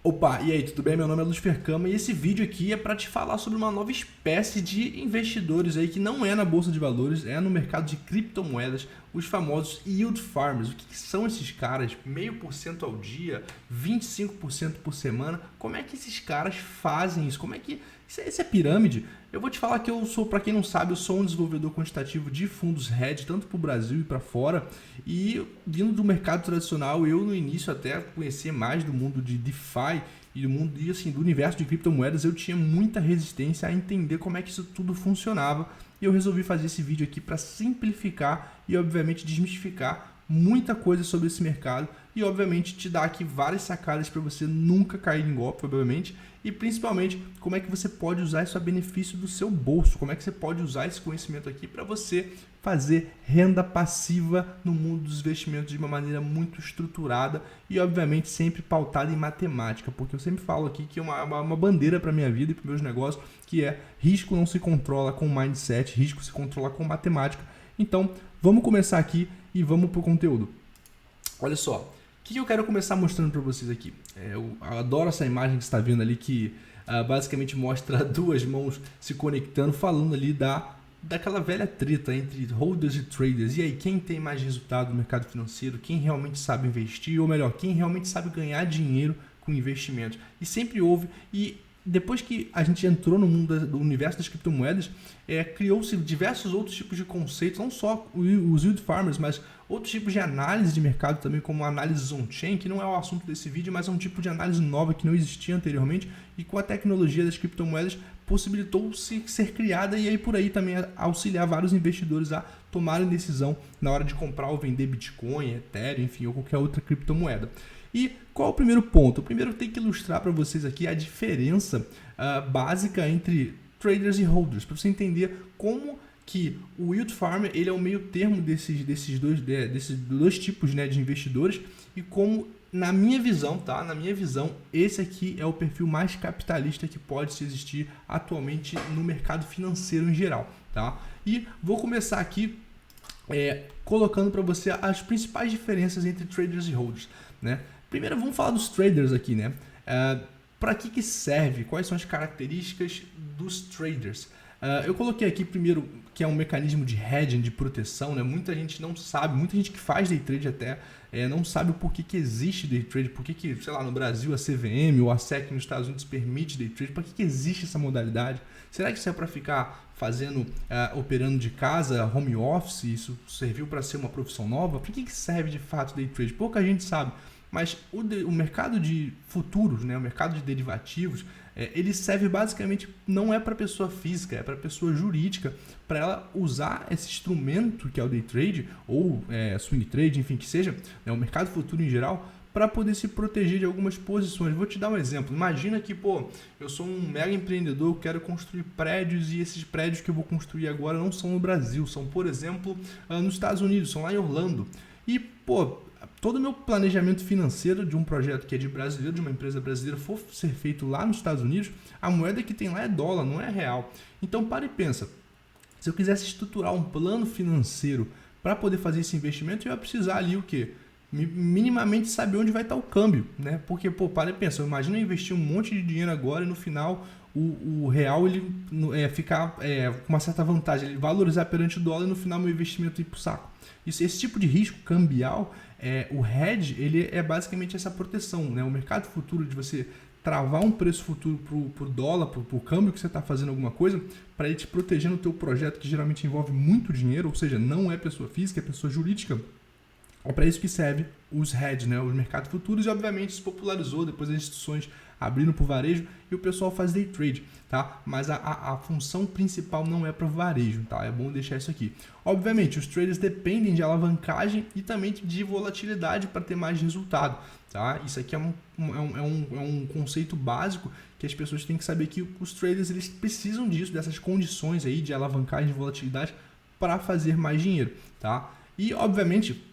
Opa, e aí, tudo bem? Meu nome é Luiz Fercama e esse vídeo aqui é para te falar sobre uma nova espécie de investidores aí que não é na bolsa de valores, é no mercado de criptomoedas, os famosos yield farmers. O que são esses caras? 0,5% ao dia, 25% por semana. Como é que esses caras fazem isso? Como é que isso é pirâmide? Eu vou te falar que eu sou, para quem não sabe, eu sou um desenvolvedor quantitativo de fundos hedge, tanto para o Brasil e para fora. E vindo do mercado tradicional, eu no início até conhecer mais do mundo de DeFi e do mundo e assim do universo de criptomoedas, eu tinha muita resistência a entender como é que isso tudo funcionava. E eu resolvi fazer esse vídeo aqui para simplificar e obviamente desmistificar muita coisa sobre esse mercado e obviamente te dar aqui várias sacadas para você nunca cair em golpe, obviamente, e principalmente como é que você pode usar isso a benefício do seu bolso, como é que você pode usar esse conhecimento aqui para você fazer renda passiva no mundo dos investimentos de uma maneira muito estruturada e obviamente sempre pautada em matemática, porque eu sempre falo aqui que é uma bandeira para minha vida e para meus negócios, que é risco não se controla com mindset, risco se controla com matemática. Então vamos começar aqui e vamos para o conteúdo. Olha só, o que eu quero começar mostrando para vocês aqui? Eu adoro essa imagem que você está vendo ali que basicamente mostra duas mãos se conectando, falando ali daquela velha treta entre holders e traders. E aí, quem tem mais resultado no mercado financeiro, quem realmente sabe investir, ou melhor, quem realmente sabe ganhar dinheiro com investimentos. E sempre houve, e depois que a gente entrou no mundo do universo das criptomoedas, criou-se diversos outros tipos de conceitos, não só os yield farmers, mas outros tipos de análise de mercado também, como análise on-chain, que não é o assunto desse vídeo, mas é um tipo de análise nova que não existia anteriormente e com a tecnologia das criptomoedas possibilitou-se ser criada e aí por aí também auxiliar vários investidores a tomarem decisão na hora de comprar ou vender Bitcoin, Ethereum, enfim, ou qualquer outra criptomoeda. E qual é o primeiro ponto? O primeiro tem que ilustrar para vocês aqui a diferença básica entre traders e holders, para você entender como que o yield farmer ele é o meio termo desses dois tipos, né, de investidores e como, na minha visão, tá? Na minha visão, esse aqui é o perfil mais capitalista que pode se existir atualmente no mercado financeiro em geral, tá? E vou começar aqui colocando para você as principais diferenças entre traders e holders, né? Primeiro vamos falar dos traders aqui, né? Para que serve? Quais são as características dos traders? Eu coloquei aqui primeiro que é um mecanismo de hedging, de proteção, né? Muita gente não sabe, muita gente que faz day trade até não sabe o porquê que existe day trade, por que, sei lá, no Brasil a CVM ou a SEC nos Estados Unidos permite day trade, para que existe essa modalidade? Será que isso é para ficar fazendo, operando de casa, home office, isso serviu para ser uma profissão nova? Para que serve de fato day trade? Pouca gente sabe. Mas o mercado de futuros, né, o mercado de derivativos, ele serve basicamente, não é para pessoa física, é para pessoa jurídica, para ela usar esse instrumento que é o day trade, ou swing trade, enfim, que seja, né, o mercado futuro em geral, para poder se proteger de algumas posições. Vou te dar um exemplo. Imagina que, eu sou um mega empreendedor, eu quero construir prédios e esses prédios que eu vou construir agora não são no Brasil, são, por exemplo, nos Estados Unidos, são lá em Orlando. E, todo o meu planejamento financeiro de um projeto que é de brasileiro, de uma empresa brasileira, for ser feito lá nos Estados Unidos, a moeda que tem lá é dólar, não é real. Então, para e pensa. Se eu quisesse estruturar um plano financeiro para poder fazer esse investimento, eu ia precisar ali o quê? Minimamente saber onde vai estar o câmbio, né? Porque, para e pensa, imagina eu investir um monte de dinheiro agora e no final o real ele ficar com uma certa vantagem, ele valorizar perante o dólar e no final meu investimento ir para o saco. Esse tipo de risco cambial, o hedge, ele é basicamente essa proteção, né? O mercado futuro de você travar um preço futuro para o dólar, para o câmbio que você está fazendo alguma coisa, para ele te proteger no teu projeto que geralmente envolve muito dinheiro, ou seja, não é pessoa física, é pessoa jurídica. É para isso que serve os hedge, né? Os mercados futuros, e obviamente se popularizou, depois as instituições abrindo para o varejo e o pessoal faz day trade, tá? Mas a função principal não é para o varejo, tá? É bom deixar isso aqui. Obviamente, os traders dependem de alavancagem e também de volatilidade para ter mais resultado, tá? Isso aqui é um conceito básico que as pessoas têm que saber que os traders eles precisam disso, dessas condições aí de alavancagem e volatilidade para fazer mais dinheiro, tá? E, obviamente,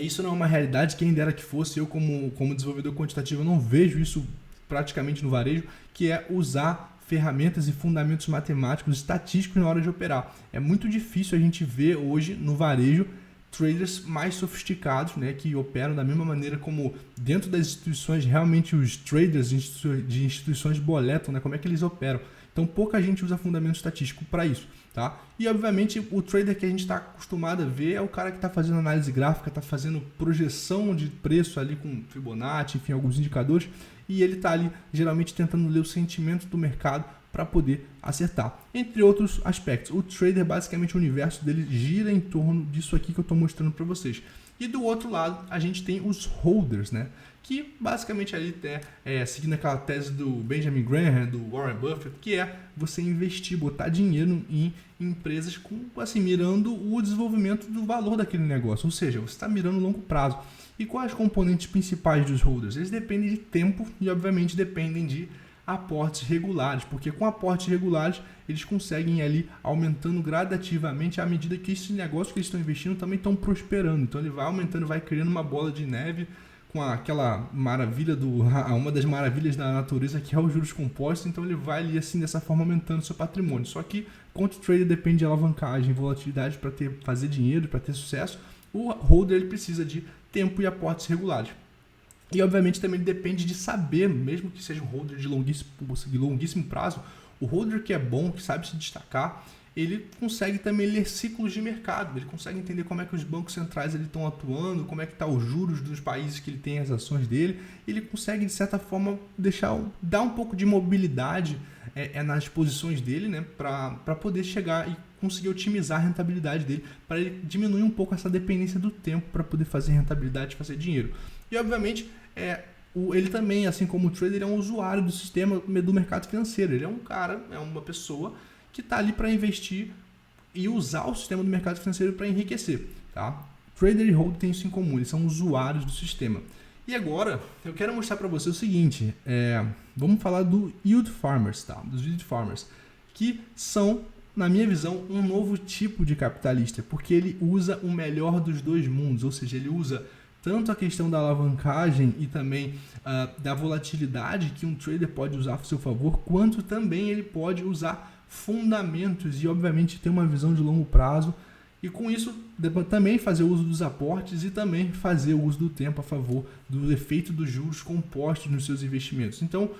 isso não é uma realidade, quem dera que fosse. Eu como desenvolvedor quantitativo eu não vejo isso praticamente no varejo, que é usar ferramentas e fundamentos matemáticos, estatísticos na hora de operar. É muito difícil a gente ver hoje no varejo traders mais sofisticados, né, que operam da mesma maneira como dentro das instituições, realmente os traders de instituições boletam, né, como é que eles operam. Então pouca gente usa fundamento estatístico para isso, tá? E obviamente o trader que a gente está acostumado a ver é o cara que está fazendo análise gráfica, está fazendo projeção de preço ali com Fibonacci, enfim, alguns indicadores, e ele está ali geralmente tentando ler o sentimento do mercado para poder acertar. Entre outros aspectos, o trader, basicamente o universo dele gira em torno disso aqui que eu estou mostrando para vocês. E do outro lado, a gente tem os holders, né? Que basicamente ali seguindo aquela tese do Benjamin Graham, do Warren Buffett, que é você investir, botar dinheiro em empresas com, assim, mirando o desenvolvimento do valor daquele negócio. Ou seja, você está mirando longo prazo. E quais os componentes principais dos holders? Eles dependem de tempo e, obviamente, dependem de aportes regulares, porque com aportes regulares eles conseguem ali aumentando gradativamente à medida que esse negócio que eles estão investindo também estão prosperando. Então ele vai aumentando, vai criando uma bola de neve com aquela maravilha uma das maravilhas da natureza que é os juros compostos. Então ele vai ali assim dessa forma aumentando seu patrimônio. Só que quanto o trader depende de alavancagem, volatilidade para fazer dinheiro, para ter sucesso, o holder ele precisa de tempo e aportes regulares. E obviamente também depende de saber, mesmo que seja um holder de longuíssimo prazo, o holder que é bom, que sabe se destacar, ele consegue também ler ciclos de mercado, ele consegue entender como é que os bancos centrais estão atuando, como é que estão os juros dos países que ele tem as ações dele, ele consegue de certa forma dar um pouco de mobilidade nas posições dele, né, para poder chegar e conseguir otimizar a rentabilidade dele, para ele diminuir um pouco essa dependência do tempo para poder fazer rentabilidade, fazer dinheiro. E obviamente ele também, assim como o trader, é um usuário do sistema do mercado financeiro. Ele é um cara, é uma pessoa que está ali para investir e usar o sistema do mercado financeiro para enriquecer. Tá? Trader e holder têm isso em comum, eles são usuários do sistema. E agora eu quero mostrar para você o seguinte, vamos falar do yield farmers, tá? Dos yield farmers, que são, na minha visão, um novo tipo de capitalista, porque ele usa o melhor dos dois mundos, ou seja, ele usa tanto a questão da alavancagem e também da volatilidade que um trader pode usar a seu favor, quanto também ele pode usar fundamentos e, obviamente, ter uma visão de longo prazo e, com isso, também fazer uso dos aportes e também fazer o uso do tempo a favor do efeito dos juros compostos nos seus investimentos. Então,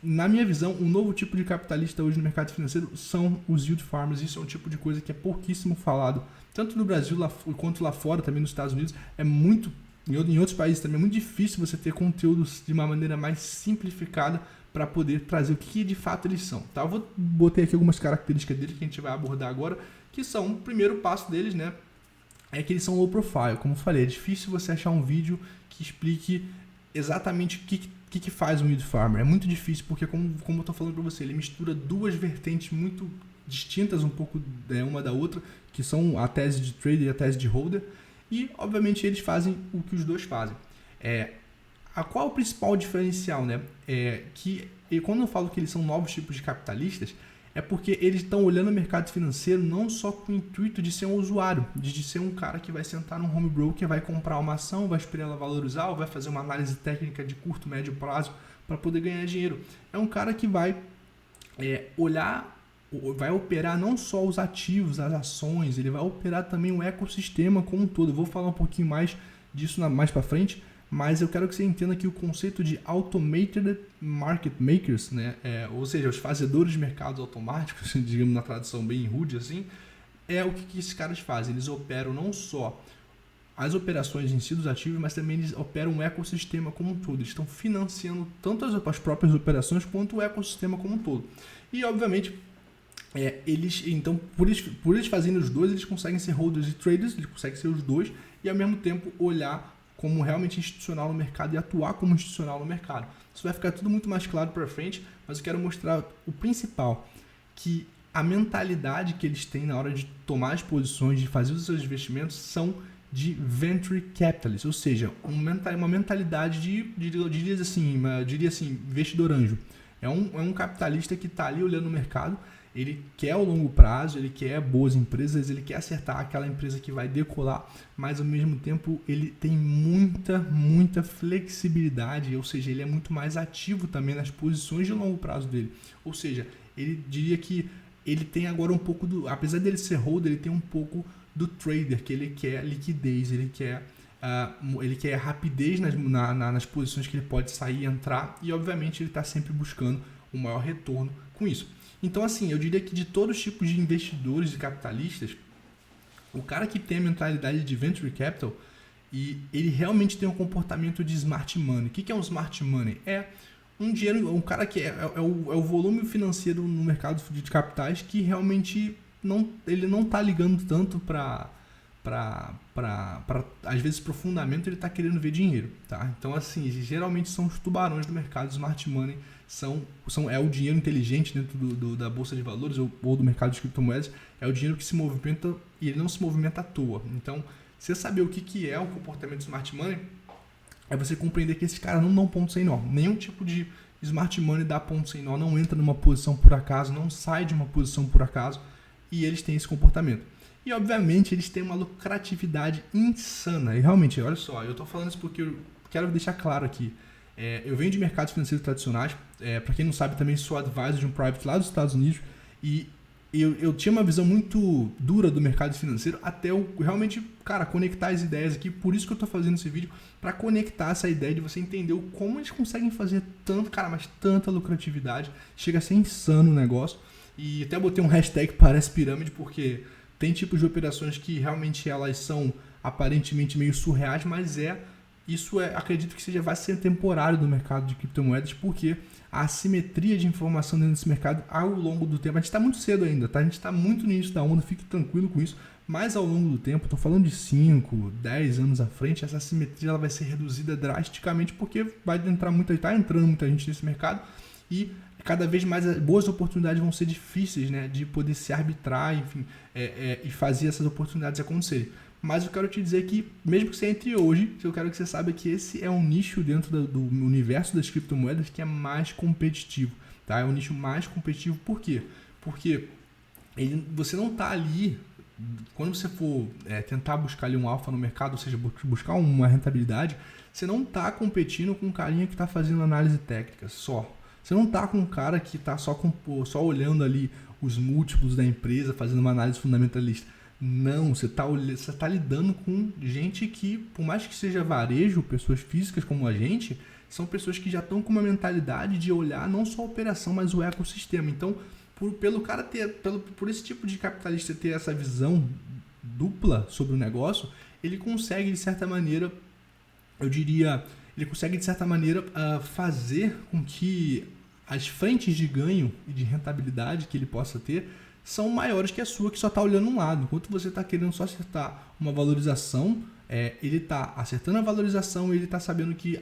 na minha visão, um novo tipo de capitalista hoje no mercado financeiro são os yield farmers. Isso é um tipo de coisa que é pouquíssimo falado, tanto no Brasil quanto lá fora, também nos Estados Unidos. Em outros países também é muito difícil você ter conteúdos de uma maneira mais simplificada para poder trazer o que de fato eles são. Tá? Eu botei aqui algumas características deles que a gente vai abordar agora, que são o primeiro passo deles, né? É que eles são low profile. Como eu falei, é difícil você achar um vídeo que explique exatamente o que faz um yield farmer. É muito difícil porque, como eu estou falando para você, ele mistura duas vertentes muito distintas um pouco uma da outra, que são a tese de trader e a tese de holder. E, obviamente, eles fazem o que os dois fazem. Qual é o principal diferencial, né? E quando eu falo que eles são novos tipos de capitalistas, é porque eles estão olhando o mercado financeiro não só com o intuito de ser um usuário, de ser um cara que vai sentar num home broker, vai comprar uma ação, vai esperar ela valorizar, ou vai fazer uma análise técnica de curto, médio prazo para poder ganhar dinheiro. É um cara que vai vai operar não só os ativos, as ações, ele vai operar também o ecossistema como um todo. Eu vou falar um pouquinho mais disso mais para frente, mas eu quero que você entenda que o conceito de Automated Market Makers, né, ou seja, os fazedores de mercados automáticos, digamos na tradução bem rude assim, é o que esses caras fazem. Eles operam não só as operações em si dos ativos, mas também eles operam o ecossistema como um todo. Eles estão financiando tanto as próprias operações quanto o ecossistema como um todo. E, obviamente, então, por eles fazerem os dois, eles conseguem ser holders e traders, eles conseguem ser os dois e, ao mesmo tempo, olhar como realmente institucional no mercado e atuar como institucional no mercado. Isso vai ficar tudo muito mais claro para frente, mas eu quero mostrar o principal, que a mentalidade que eles têm na hora de tomar as posições, de fazer os seus investimentos, são de venture capitalist, ou seja, uma mentalidade diria assim, investidor anjo. É um capitalista que está ali olhando o mercado, ele quer o longo prazo, ele quer boas empresas, ele quer acertar aquela empresa que vai decolar, mas ao mesmo tempo ele tem muita flexibilidade, ou seja, ele é muito mais ativo também nas posições de longo prazo dele. Ou seja, ele diria que ele tem agora um pouco apesar dele ser holder, ele tem um pouco do trader, que ele quer liquidez, ele quer rapidez nas posições que ele pode sair e entrar, e obviamente ele está sempre buscando um maior retorno com isso. Então assim, eu diria que de todos os tipos de investidores e capitalistas, o cara que tem a mentalidade de venture capital, e ele realmente tem um comportamento de smart money. O que é um smart money? É um dinheiro, um cara que é o volume financeiro no mercado de capitais que realmente ele não está ligando tanto para às vezes para o fundamento, ele está querendo ver dinheiro, tá? Então assim, geralmente são os tubarões do mercado. Smart money é o dinheiro inteligente dentro da bolsa de valores ou do mercado de criptomoedas. É o dinheiro que se movimenta e ele não se movimenta à toa. Então, você saber o que é o comportamento smart money é você compreender que esses caras não dão ponto sem nó. Nenhum tipo de smart money dá ponto sem nó, não entra numa posição por acaso, não sai de uma posição por acaso, e eles têm esse comportamento. E obviamente eles têm uma lucratividade insana. E realmente, olha só, eu estou falando isso porque eu quero deixar claro aqui. Eu venho de mercados financeiros tradicionais, para quem não sabe, também sou advisor de um private lá dos Estados Unidos, e eu tinha uma visão muito dura do mercado financeiro até eu realmente, cara, conectar as ideias aqui. Por isso que eu estou fazendo esse vídeo, para conectar essa ideia de você entender como eles conseguem fazer tanto, cara, mas tanta lucratividade. Chega a ser insano o negócio. E até botei um hashtag parece pirâmide, porque tem tipos de operações que realmente elas são aparentemente meio surreais, mas acredito que vai ser temporário no mercado de criptomoedas, porque a assimetria de informação dentro desse mercado ao longo do tempo, a gente está muito cedo ainda, tá? A gente está muito no início da onda, fique tranquilo com isso, mas ao longo do tempo, estou falando de 5, 10 anos à frente, essa assimetria ela vai ser reduzida drasticamente, porque está entrando muita gente nesse mercado, e cada vez mais boas oportunidades vão ser difíceis, né, de poder se arbitrar, enfim, e fazer essas oportunidades acontecerem. Mas eu quero te dizer que, mesmo que você entre hoje, eu quero que você saiba que esse é um nicho dentro do universo das criptomoedas que é mais competitivo, tá? É um nicho mais competitivo, por quê? Porque você não está ali, quando você for tentar buscar ali um alfa no mercado, ou seja, buscar uma rentabilidade, você não está competindo com um carinha que está fazendo análise técnica só. Você não está com um cara que está só olhando ali os múltiplos da empresa, fazendo uma análise fundamentalista. Não, você tá lidando com gente que, por mais que seja varejo, pessoas físicas como a gente, são pessoas que já estão com uma mentalidade de olhar não só a operação, mas o ecossistema. Então, por esse tipo de capitalista ter essa visão dupla sobre o negócio, ele consegue, de certa maneira, fazer com que as frentes de ganho e de rentabilidade que ele possa ter são maiores que a sua, que só está olhando um lado. Enquanto você está querendo só acertar uma valorização, ele está acertando a valorização e ele está sabendo que,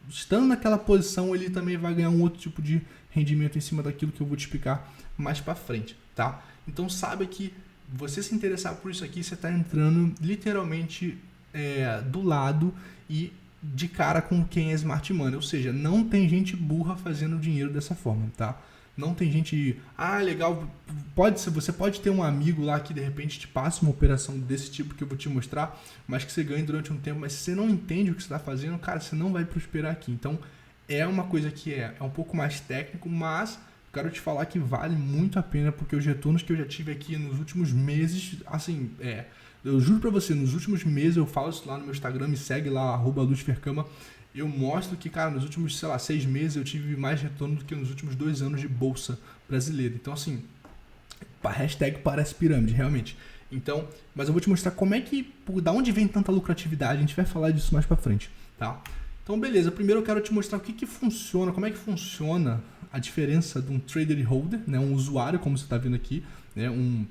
estando naquela posição, ele também vai ganhar um outro tipo de rendimento em cima daquilo que eu vou te explicar mais para frente, tá? Então saiba que você se interessar por isso aqui, você está entrando literalmente do lado e de cara com quem é Smart Money. Ou seja, não tem gente burra fazendo dinheiro dessa forma, tá? Não tem gente, legal, você pode ter um amigo lá que de repente te passa uma operação desse tipo que eu vou te mostrar, mas que você ganha durante um tempo, mas se você não entende o que você está fazendo, cara, você não vai prosperar aqui. Então, é uma coisa que é um pouco mais técnico, mas quero te falar que vale muito a pena, porque os retornos que eu já tive aqui nos últimos meses, assim, eu juro pra você, nos últimos meses, eu falo isso lá no meu Instagram, me segue lá, @luzfercama, eu mostro que, cara, nos últimos, 6 meses eu tive mais retorno do que nos últimos 2 anos de bolsa brasileira. Então, assim, hashtag parece pirâmide, realmente. Então, mas eu vou te mostrar da onde vem tanta lucratividade, a gente vai falar disso mais pra frente, tá? Então, beleza, primeiro eu quero te mostrar como é que funciona a diferença de um trader e holder, né? Um usuário, como você está vendo aqui, né? Um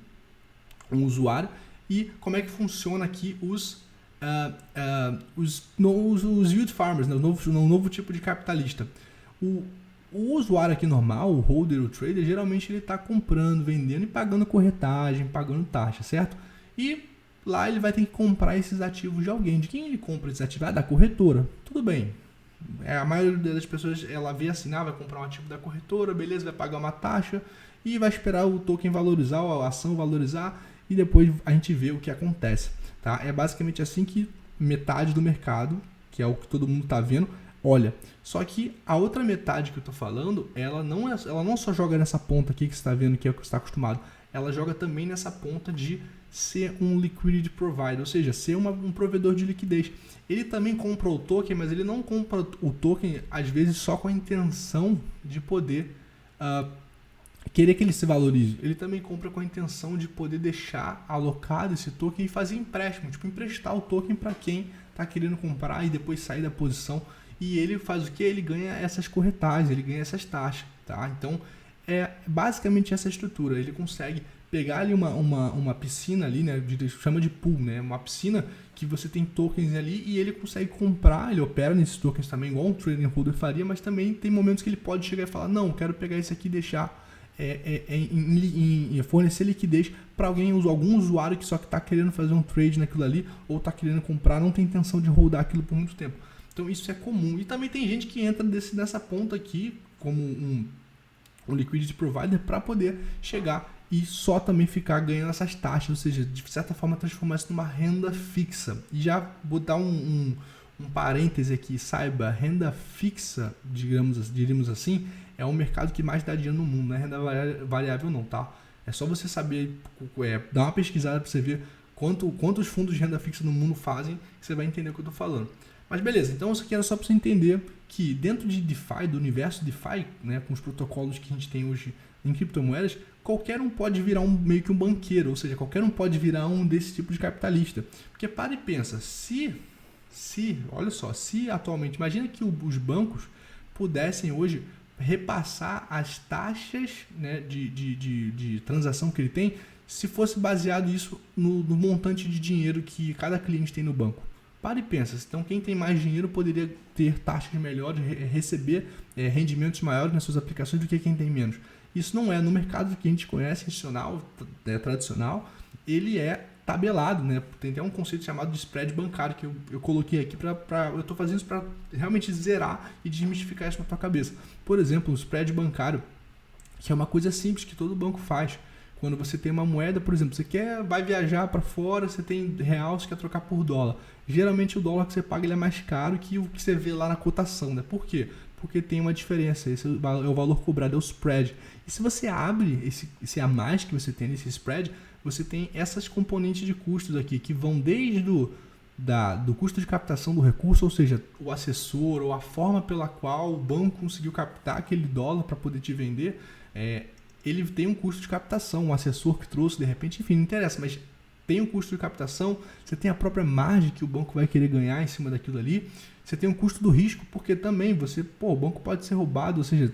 usuário, e como é que funciona aqui os yield farmers, né? O novo tipo de capitalista. O usuário aqui normal, o holder, o trader, geralmente ele está comprando, vendendo e pagando corretagem, pagando taxa, certo? E lá ele vai ter que comprar esses ativos de alguém. De quem ele compra esses ativos? Da corretora. Tudo bem. A maioria das pessoas, ela vê assim, vai comprar um ativo da corretora, beleza, vai pagar uma taxa e vai esperar o token valorizar, a ação valorizar, e depois a gente vê o que acontece, tá? É basicamente assim que metade do mercado, que é o que todo mundo está vendo, olha. Só que a outra metade que eu estou falando, ela não só joga nessa ponta aqui que você está vendo, que é o que você está acostumado, ela joga também nessa ponta de ser um liquidity provider, ou seja, ser um provedor de liquidez. Ele também compra o token, mas ele não compra o token, às vezes, só com a intenção de poder querer que ele se valorize. Ele também compra com a intenção de poder deixar alocado esse token e fazer empréstimo, tipo emprestar o token para quem está querendo comprar e depois sair da posição. E ele faz o que? Ele ganha essas corretagens, ele ganha essas taxas, tá? Então, é basicamente essa estrutura. Ele consegue pegar ali uma piscina ali, né? Chama de pool, né? Uma piscina que você tem tokens ali e ele consegue comprar, ele opera nesses tokens também, igual um trading holder faria, mas também tem momentos que ele pode chegar e falar, não, quero pegar esse aqui e deixar fornecer liquidez para algum usuário que só que está querendo fazer um trade naquilo ali ou está querendo comprar, não tem intenção de holdar aquilo por muito tempo. Então isso é comum. E também tem gente que entra nessa ponta aqui como um liquidity provider para poder chegar e só também ficar ganhando essas taxas, ou seja, de certa forma transformar isso numa renda fixa. E já botar um parêntese aqui, saiba, renda fixa, diríamos assim, é o mercado que mais dá dinheiro no mundo, não é renda variável não, tá? É só você saber, dar uma pesquisada para você ver quantos fundos de renda fixa no mundo fazem, que você vai entender o que eu estou falando. Mas beleza, então isso aqui era só para você entender que dentro de DeFi, do universo DeFi, né, com os protocolos que a gente tem hoje em criptomoedas, qualquer um pode virar meio que um banqueiro, ou seja, qualquer um pode virar um desse tipo de capitalista. Porque para e pensa, olha só, se atualmente, imagina que os bancos pudessem hoje repassar as taxas, né, de transação que ele tem, se fosse baseado isso no montante de dinheiro que cada cliente tem no banco. Para e pensa, então quem tem mais dinheiro poderia ter taxas melhores, receber rendimentos maiores nas suas aplicações do que quem tem menos. Isso não é no mercado que a gente conhece, tradicional, ele é tabelado, né? Tem até um conceito chamado de spread bancário que eu coloquei aqui eu estou fazendo isso para realmente zerar e desmistificar isso na tua cabeça. Por exemplo, o spread bancário, que é uma coisa simples que todo banco faz. Quando você tem uma moeda, por exemplo, vai viajar para fora, você tem real, você quer trocar por dólar. Geralmente o dólar que você paga ele é mais caro que o que você vê lá na cotação, né? Por quê? Porque tem uma diferença, esse é o valor cobrado, é o spread. E se você abre esse a mais que você tem nesse spread, você tem essas componentes de custos aqui, que vão desde do custo de captação do recurso, ou seja, o assessor ou a forma pela qual o banco conseguiu captar aquele dólar para poder te vender, ele tem um custo de captação, um assessor que trouxe, de repente, enfim, não interessa, mas tem um custo de captação, você tem a própria margem que o banco vai querer ganhar em cima daquilo ali, você tem um custo do risco, porque também o banco pode ser roubado, ou seja,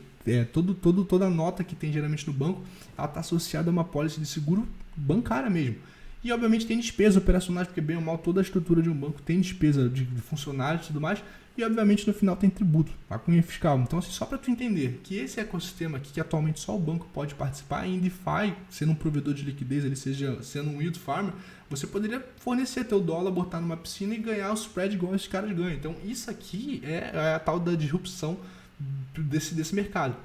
toda a nota que tem geralmente no banco, ela está associada a uma pólice de seguro bancária mesmo. E obviamente tem despesas operacionais, porque bem ou mal toda a estrutura de um banco tem despesa de funcionários e tudo mais, e obviamente no final tem tributo, a cunha fiscal. Então assim, só para tu entender que esse ecossistema aqui, que atualmente só o banco pode participar, em DeFi, sendo um provedor de liquidez, ele seja sendo um yield farmer, você poderia fornecer teu dólar, botar numa piscina e ganhar o spread igual esses caras ganham. Então isso aqui é a tal da disrupção desse mercado.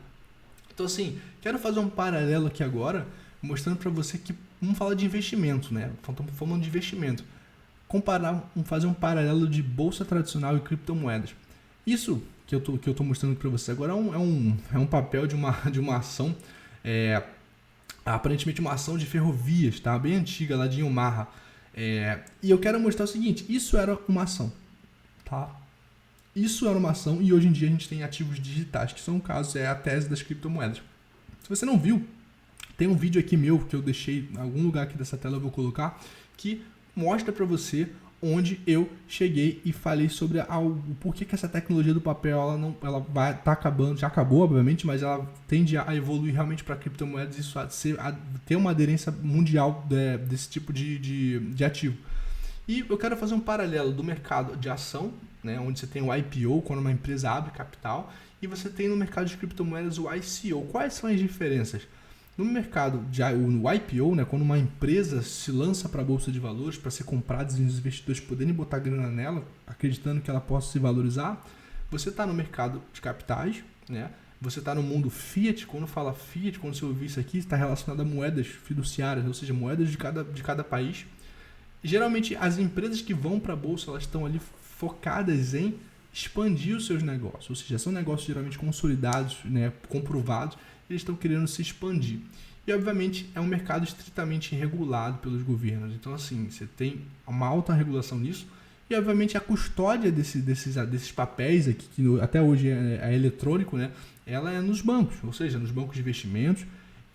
Então assim, quero fazer um paralelo aqui agora, mostrando para você que vamos falar de investimento, né? Estamos falando de investimento. Fazer um paralelo de bolsa tradicional e criptomoedas. Isso que eu tô mostrando para você agora é um papel de uma ação, aparentemente uma ação de ferrovias, tá? Bem antiga, lá de Omaha. E eu quero mostrar o seguinte, isso era uma ação, tá? Isso era uma ação e hoje em dia a gente tem ativos digitais, que são, no caso, a tese das criptomoedas. Se você não viu, tem um vídeo aqui meu que eu deixei em algum lugar aqui dessa tela, eu vou colocar, que mostra para você onde eu cheguei e falei sobre o porquê que essa tecnologia do papel ela vai tá acabando, já acabou obviamente, mas ela tende a evoluir realmente para criptomoedas, isso ter uma aderência mundial desse tipo de ativo. E eu quero fazer um paralelo do mercado de ação, né, onde você tem o IPO, quando uma empresa abre capital, e você tem no mercado de criptomoedas o ICO. Quais são as diferenças? No mercado, no IPO, né, quando uma empresa se lança para a Bolsa de Valores para ser comprada e os investidores poderem botar grana nela, acreditando que ela possa se valorizar, você está no mercado de capitais, né, você está no mundo fiat. Quando fala fiat, quando você ouvir isso aqui, está relacionado a moedas fiduciárias, ou seja, moedas de cada país. E, geralmente, as empresas que vão para a Bolsa, elas estão ali focadas em expandir os seus negócios, ou seja, são negócios geralmente consolidados, né, comprovados, eles estão querendo se expandir. E, obviamente, é um mercado estritamente regulado pelos governos. Então, assim, você tem uma alta regulação nisso. E, obviamente, a custódia desses papéis aqui, que até hoje é eletrônico, né? Ela é nos bancos, ou seja, nos bancos de investimentos.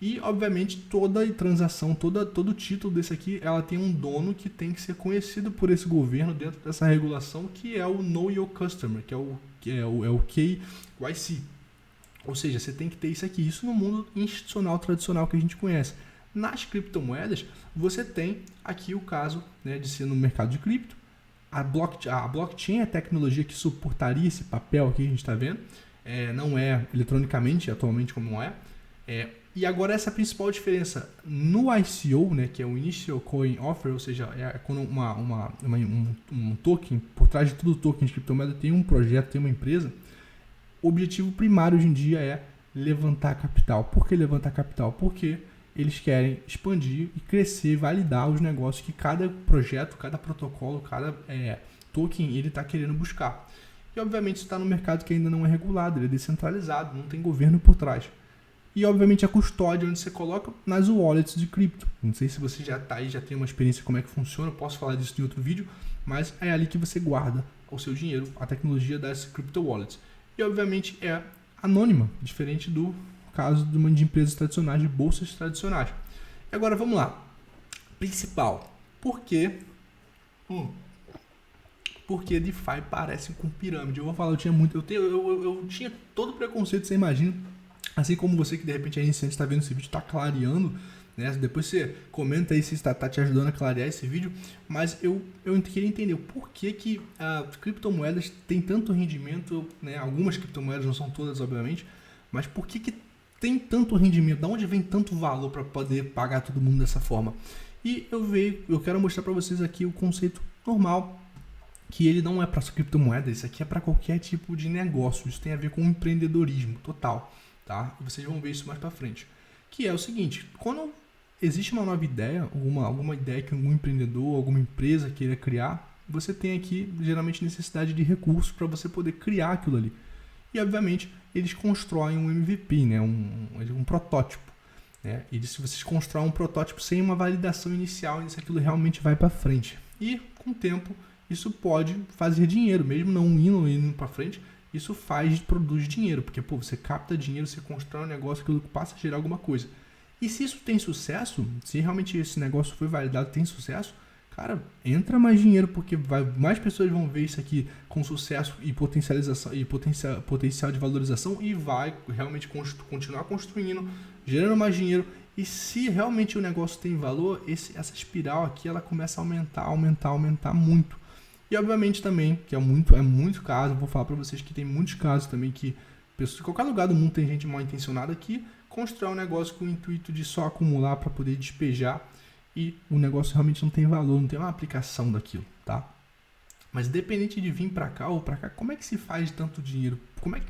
E, obviamente, toda transação, todo título desse aqui, ela tem um dono que tem que ser conhecido por esse governo dentro dessa regulação, que é o Know Your Customer, que é o KYC. Ou seja, você tem que ter isso aqui, isso no mundo institucional tradicional que a gente conhece. Nas criptomoedas, você tem aqui o caso, né, de ser no mercado de cripto. A blockchain é a tecnologia que suportaria esse papel que a gente está vendo. Não é eletronicamente, atualmente como não é. E agora essa é a principal diferença. No ICO, né, que é o Initial Coin Offer, ou seja, é quando um token, por trás de todo token de criptomoeda tem um projeto, tem uma empresa. O objetivo primário hoje em dia é levantar capital. Por que levantar capital? Porque eles querem expandir e crescer, validar os negócios que cada projeto, cada protocolo, cada token ele está querendo buscar. E obviamente isso está no mercado que ainda não é regulado, ele é descentralizado, não tem governo por trás. E obviamente a custódia onde você coloca nas wallets de cripto. Não sei se você já está aí, já tem uma experiência como é que funciona, eu posso falar disso em outro vídeo, mas é ali que você guarda o seu dinheiro, a tecnologia das crypto wallets. E obviamente é anônima, diferente do caso de empresas tradicionais, de bolsas tradicionais. E agora vamos lá. Principal. Por que DeFi parece com pirâmide? Eu vou falar, eu tinha todo o preconceito, você imagina. Assim como você que de repente é iniciante está vendo esse vídeo, está clareando, né? Depois você comenta aí se está te ajudando a clarear esse vídeo. Mas eu queria entender o porquê que as criptomoedas têm tanto rendimento, né? Algumas criptomoedas, não são todas, obviamente, mas por que tem tanto rendimento? Da onde vem tanto valor para poder pagar todo mundo dessa forma? E eu quero mostrar para vocês aqui o conceito normal, que ele não é para criptomoeda, isso aqui é para qualquer tipo de negócio. Isso tem a ver com empreendedorismo total. Tá? E vocês vão ver isso mais para frente. Que é o seguinte, quando existe uma nova ideia, alguma ideia que algum empreendedor, alguma empresa queira criar, você tem aqui geralmente necessidade de recursos para você poder criar aquilo ali. E obviamente eles constroem um MVP, né? um protótipo. Né? E se vocês constroem um protótipo sem uma validação inicial, se aquilo realmente vai para frente. E com o tempo isso pode fazer dinheiro, mesmo não indo para frente. Isso produz dinheiro, porque você capta dinheiro, você constrói um negócio, aquilo passa a gerar alguma coisa. E se isso tem sucesso, se realmente esse negócio foi validado, tem sucesso, cara, entra mais dinheiro, porque mais pessoas vão ver isso aqui com sucesso e potencialização e potencial de valorização e vai realmente continuar construindo, gerando mais dinheiro. E se realmente o negócio tem valor, essa espiral aqui ela começa a aumentar muito. E obviamente também, que é muito caso, vou falar para vocês que tem muitos casos também que pessoas de qualquer lugar do mundo tem gente mal intencionada que constrói um negócio com o intuito de só acumular para poder despejar e o negócio realmente não tem valor, não tem uma aplicação daquilo, tá? Mas independente de vir para cá ou para cá, como é que se faz tanto dinheiro? Como é que,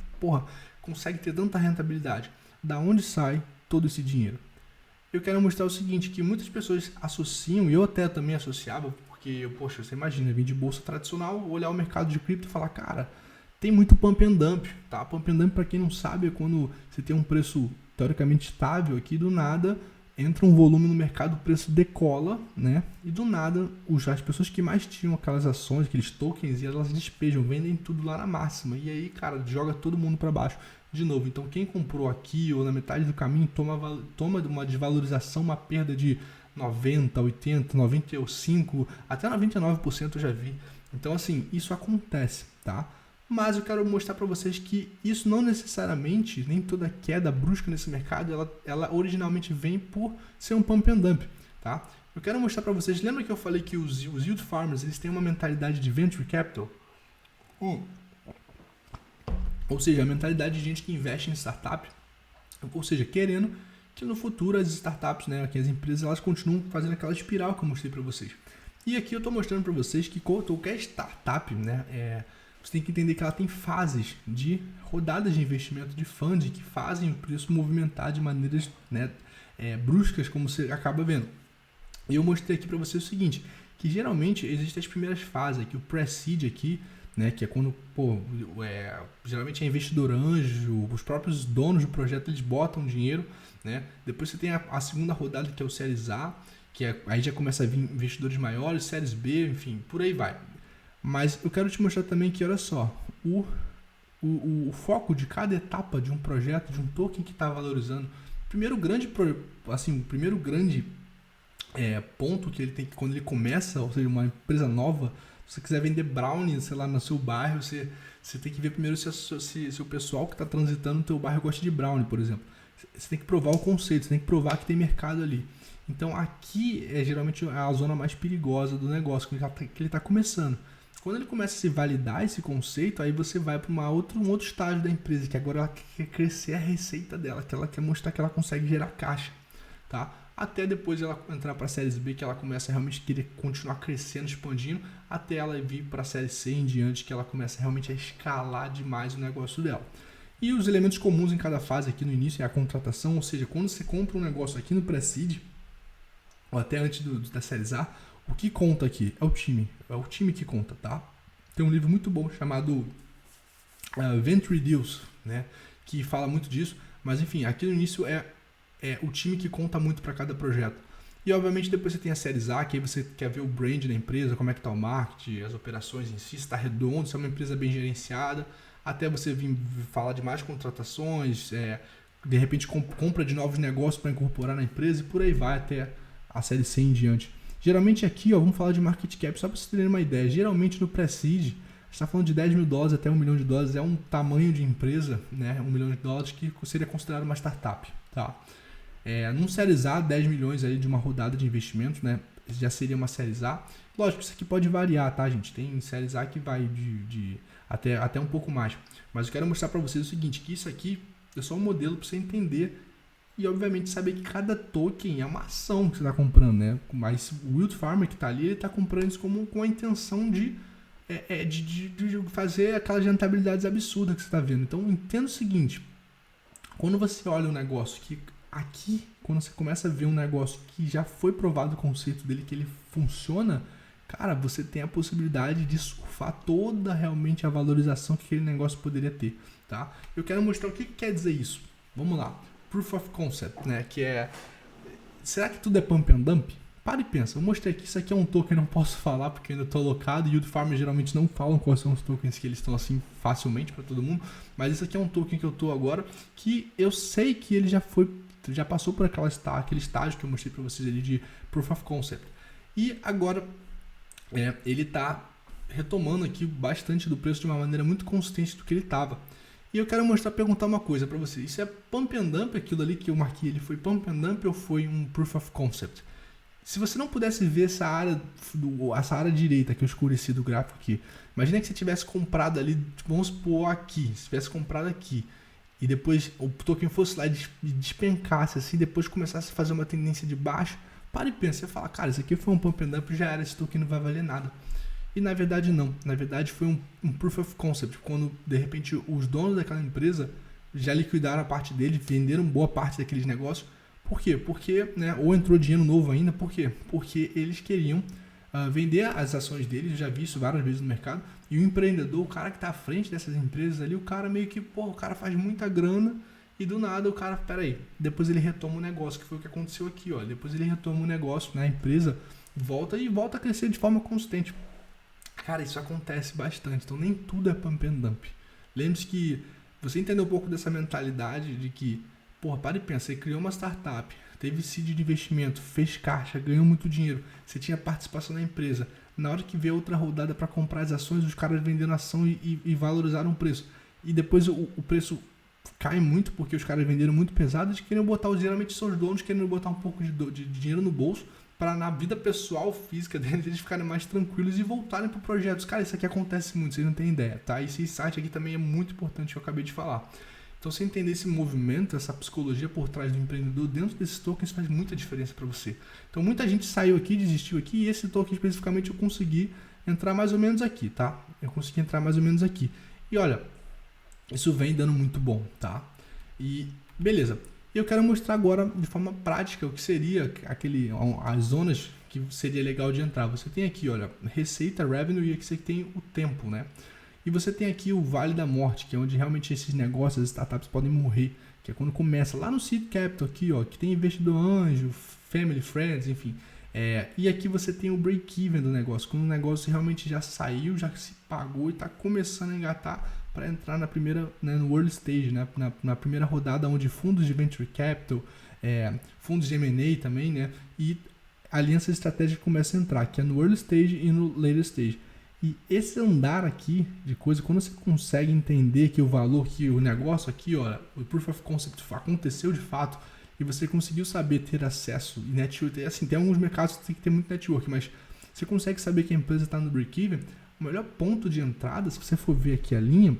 consegue ter tanta rentabilidade? Da onde sai todo esse dinheiro? Eu quero mostrar o seguinte, que muitas pessoas associam, e eu até também associava, porque, você imagina, vir de bolsa tradicional, olhar o mercado de cripto e falar, cara, tem muito pump and dump, tá? Pump and dump, para quem não sabe, é quando você tem um preço teoricamente estável aqui, do nada, entra um volume no mercado, o preço decola, né? E do nada, as pessoas que mais tinham aquelas ações, aqueles tokens, elas despejam, vendem tudo lá na máxima. E aí, cara, joga todo mundo para baixo de novo. Então, quem comprou aqui ou na metade do caminho toma uma desvalorização, uma perda de 90, 80, 95, até 99% eu já vi. Então, assim, isso acontece, tá? Mas eu quero mostrar para vocês que isso não necessariamente, nem toda queda brusca nesse mercado, ela originalmente vem por ser um pump and dump, tá? Eu quero mostrar para vocês, lembra que eu falei que os yield farmers, eles têm uma mentalidade de venture capital? Ou seja, a mentalidade de gente que investe em startup, ou seja, querendo que no futuro as startups, né, que as empresas, elas continuam fazendo aquela espiral que eu mostrei para vocês. E aqui eu estou mostrando para vocês que qualquer startup, né, você tem que entender que ela tem fases de rodadas de investimento, de funding, que fazem o preço movimentar de maneiras, né, bruscas, como você acaba vendo. E eu mostrei aqui para vocês o seguinte, que geralmente existem as primeiras fases, aqui o pre-seed aqui, né? Que é quando, geralmente é investidor anjo, os próprios donos do projeto, eles botam dinheiro, né? Depois você tem a segunda rodada, que é o Series A, aí já começa a vir investidores maiores, Series B, enfim, por aí vai. Mas eu quero te mostrar também que, olha só, o foco de cada etapa de um projeto, de um token que está valorizando, o primeiro grande ponto que ele tem, quando ele começa, ou seja, uma empresa nova, se você quiser vender brownie, sei lá, no seu bairro, você tem que ver primeiro se o pessoal que está transitando no teu bairro gosta de brownie, por exemplo. Você tem que provar o conceito, você tem que provar que tem mercado ali. Então aqui é geralmente a zona mais perigosa do negócio, que ele está começando. Quando ele começa a se validar esse conceito, aí você vai para um outro estágio da empresa, que agora ela quer crescer a receita dela, que ela quer mostrar que ela consegue gerar caixa, tá? Até depois ela entrar para a série B, que ela começa a realmente querer continuar crescendo, expandindo, até ela vir para a série C em diante, que ela começa realmente a escalar demais o negócio dela. E os elementos comuns em cada fase aqui no início é a contratação, ou seja, quando você compra um negócio aqui no Pre-Seed, ou até antes da série A, o que conta aqui é o time que conta, tá? Tem um livro muito bom chamado Venture Deals, né, que fala muito disso, mas enfim, aqui no início é o time que conta muito para cada projeto. E obviamente depois você tem a série A, que aí você quer ver o brand da empresa, como é que está o marketing, as operações em si, se está redondo, se é uma empresa bem gerenciada, até você vir falar de mais contratações, de repente compra de novos negócios para incorporar na empresa e por aí vai até a série C em diante. Geralmente aqui, vamos falar de market cap, só para vocês terem uma ideia, geralmente no Pre-Seed, a gente está falando de $10 mil até $1 milhão, é um tamanho de empresa, né, $1 milhão que seria considerado uma startup, tá? Num Series A, 10 milhões aí de uma rodada de investimento, né, já seria uma Series A. Lógico, isso aqui pode variar, tá, gente? Tem Series A que vai até um pouco mais. Mas eu quero mostrar para vocês o seguinte, que isso aqui é só um modelo para você entender e, obviamente, saber que cada token é uma ação que você está comprando, né? Mas o Wild Farmer que está ali, ele está comprando isso com a intenção de fazer aquelas rentabilidades absurdas que você está vendo. Então, entenda o seguinte, quando você olha um negócio que aqui, quando você começa a ver um negócio que já foi provado o conceito dele, que ele funciona, cara, você tem a possibilidade de surfar toda realmente a valorização que aquele negócio poderia ter, tá? Eu quero mostrar o que quer dizer isso. Vamos lá. Proof of Concept, né? Que será que tudo é pump and dump? Para e pensa. Eu mostrei aqui, isso aqui é um token que eu não posso falar porque eu ainda estou alocado e o Farmers geralmente não falam quais são os tokens que eles estão assim facilmente para todo mundo, mas isso aqui é um token que eu estou agora que eu sei que ele já passou por aquele estágio que eu mostrei para vocês ali de Proof of Concept. E agora ele está retomando aqui bastante do preço de uma maneira muito consistente do que ele estava. E eu quero perguntar uma coisa para vocês. Isso é pump and dump, aquilo ali que eu marquei, ele foi pump and dump ou foi um Proof of Concept? Se você não pudesse ver essa área direita que eu escureci do gráfico aqui, imagina que você tivesse comprado ali, vamos supor aqui, se tivesse comprado aqui, e depois o token fosse lá e despencasse assim, depois começasse a fazer uma tendência de baixo, para e pensa, você fala, cara, isso aqui foi um pump and dump, já era, esse token não vai valer nada. E na verdade não, na verdade foi um Proof of Concept, quando de repente os donos daquela empresa já liquidaram a parte dele, venderam boa parte daqueles negócios. Por quê? Porque, né, ou entrou dinheiro novo ainda, por quê? Porque eles queriam vender as ações deles, eu já vi isso várias vezes no mercado, e o empreendedor, o cara que está à frente dessas empresas ali, o cara meio que, o cara faz muita grana e do nada o cara, peraí, depois ele retoma o negócio, que foi o que aconteceu aqui, ó, depois ele retoma o negócio, né, a empresa volta a crescer de forma consistente. Cara, isso acontece bastante, então nem tudo é pump and dump. Lembre-se que você entendeu um pouco dessa mentalidade de que, para e pensa, você criou uma startup, teve seed de investimento, fez caixa, ganhou muito dinheiro, você tinha participação na empresa, na hora que veio outra rodada para comprar as ações, os caras vendendo ação e valorizaram o preço. E depois o preço cai muito porque os caras venderam muito pesado, eles queriam botar, geralmente são os donos querendo botar um pouco de dinheiro no bolso, para na vida pessoal, física deles, eles ficarem mais tranquilos e voltarem para projetos. Cara, isso aqui acontece muito, vocês não têm ideia, tá? Esse insight aqui também é muito importante, que eu acabei de falar. Então, você entender esse movimento, essa psicologia por trás do empreendedor dentro desses tokens faz muita diferença para você. Então, muita gente saiu aqui, desistiu aqui, e esse token especificamente eu consegui entrar mais ou menos aqui, tá? Eu consegui entrar mais ou menos aqui. E olha, isso vem dando muito bom, tá? E beleza. E eu quero mostrar agora de forma prática o que seria as zonas que seria legal de entrar. Você tem aqui, olha, receita, revenue, e aqui você tem o tempo, né? E você tem aqui o Vale da Morte, que é onde realmente esses negócios, as startups podem morrer, que é quando começa lá no Seed Capital aqui, ó, que tem investidor anjo, family, friends, enfim. E aqui você tem o break-even do negócio, quando o negócio realmente já saiu, já se pagou e está começando a engatar para entrar na primeira, né, no early stage, né, na primeira rodada, onde fundos de venture capital, fundos de M&A também, né, e alianças estratégicas começam a entrar, que é no early stage e no later stage. E esse andar aqui de coisa, quando você consegue entender que o valor, que o negócio aqui, ó, o proof of concept aconteceu de fato, e você conseguiu saber ter acesso e network, assim, tem alguns mercados que tem que ter muito network, mas você consegue saber que a empresa está no break-even, o melhor ponto de entrada, se você for ver aqui a linha,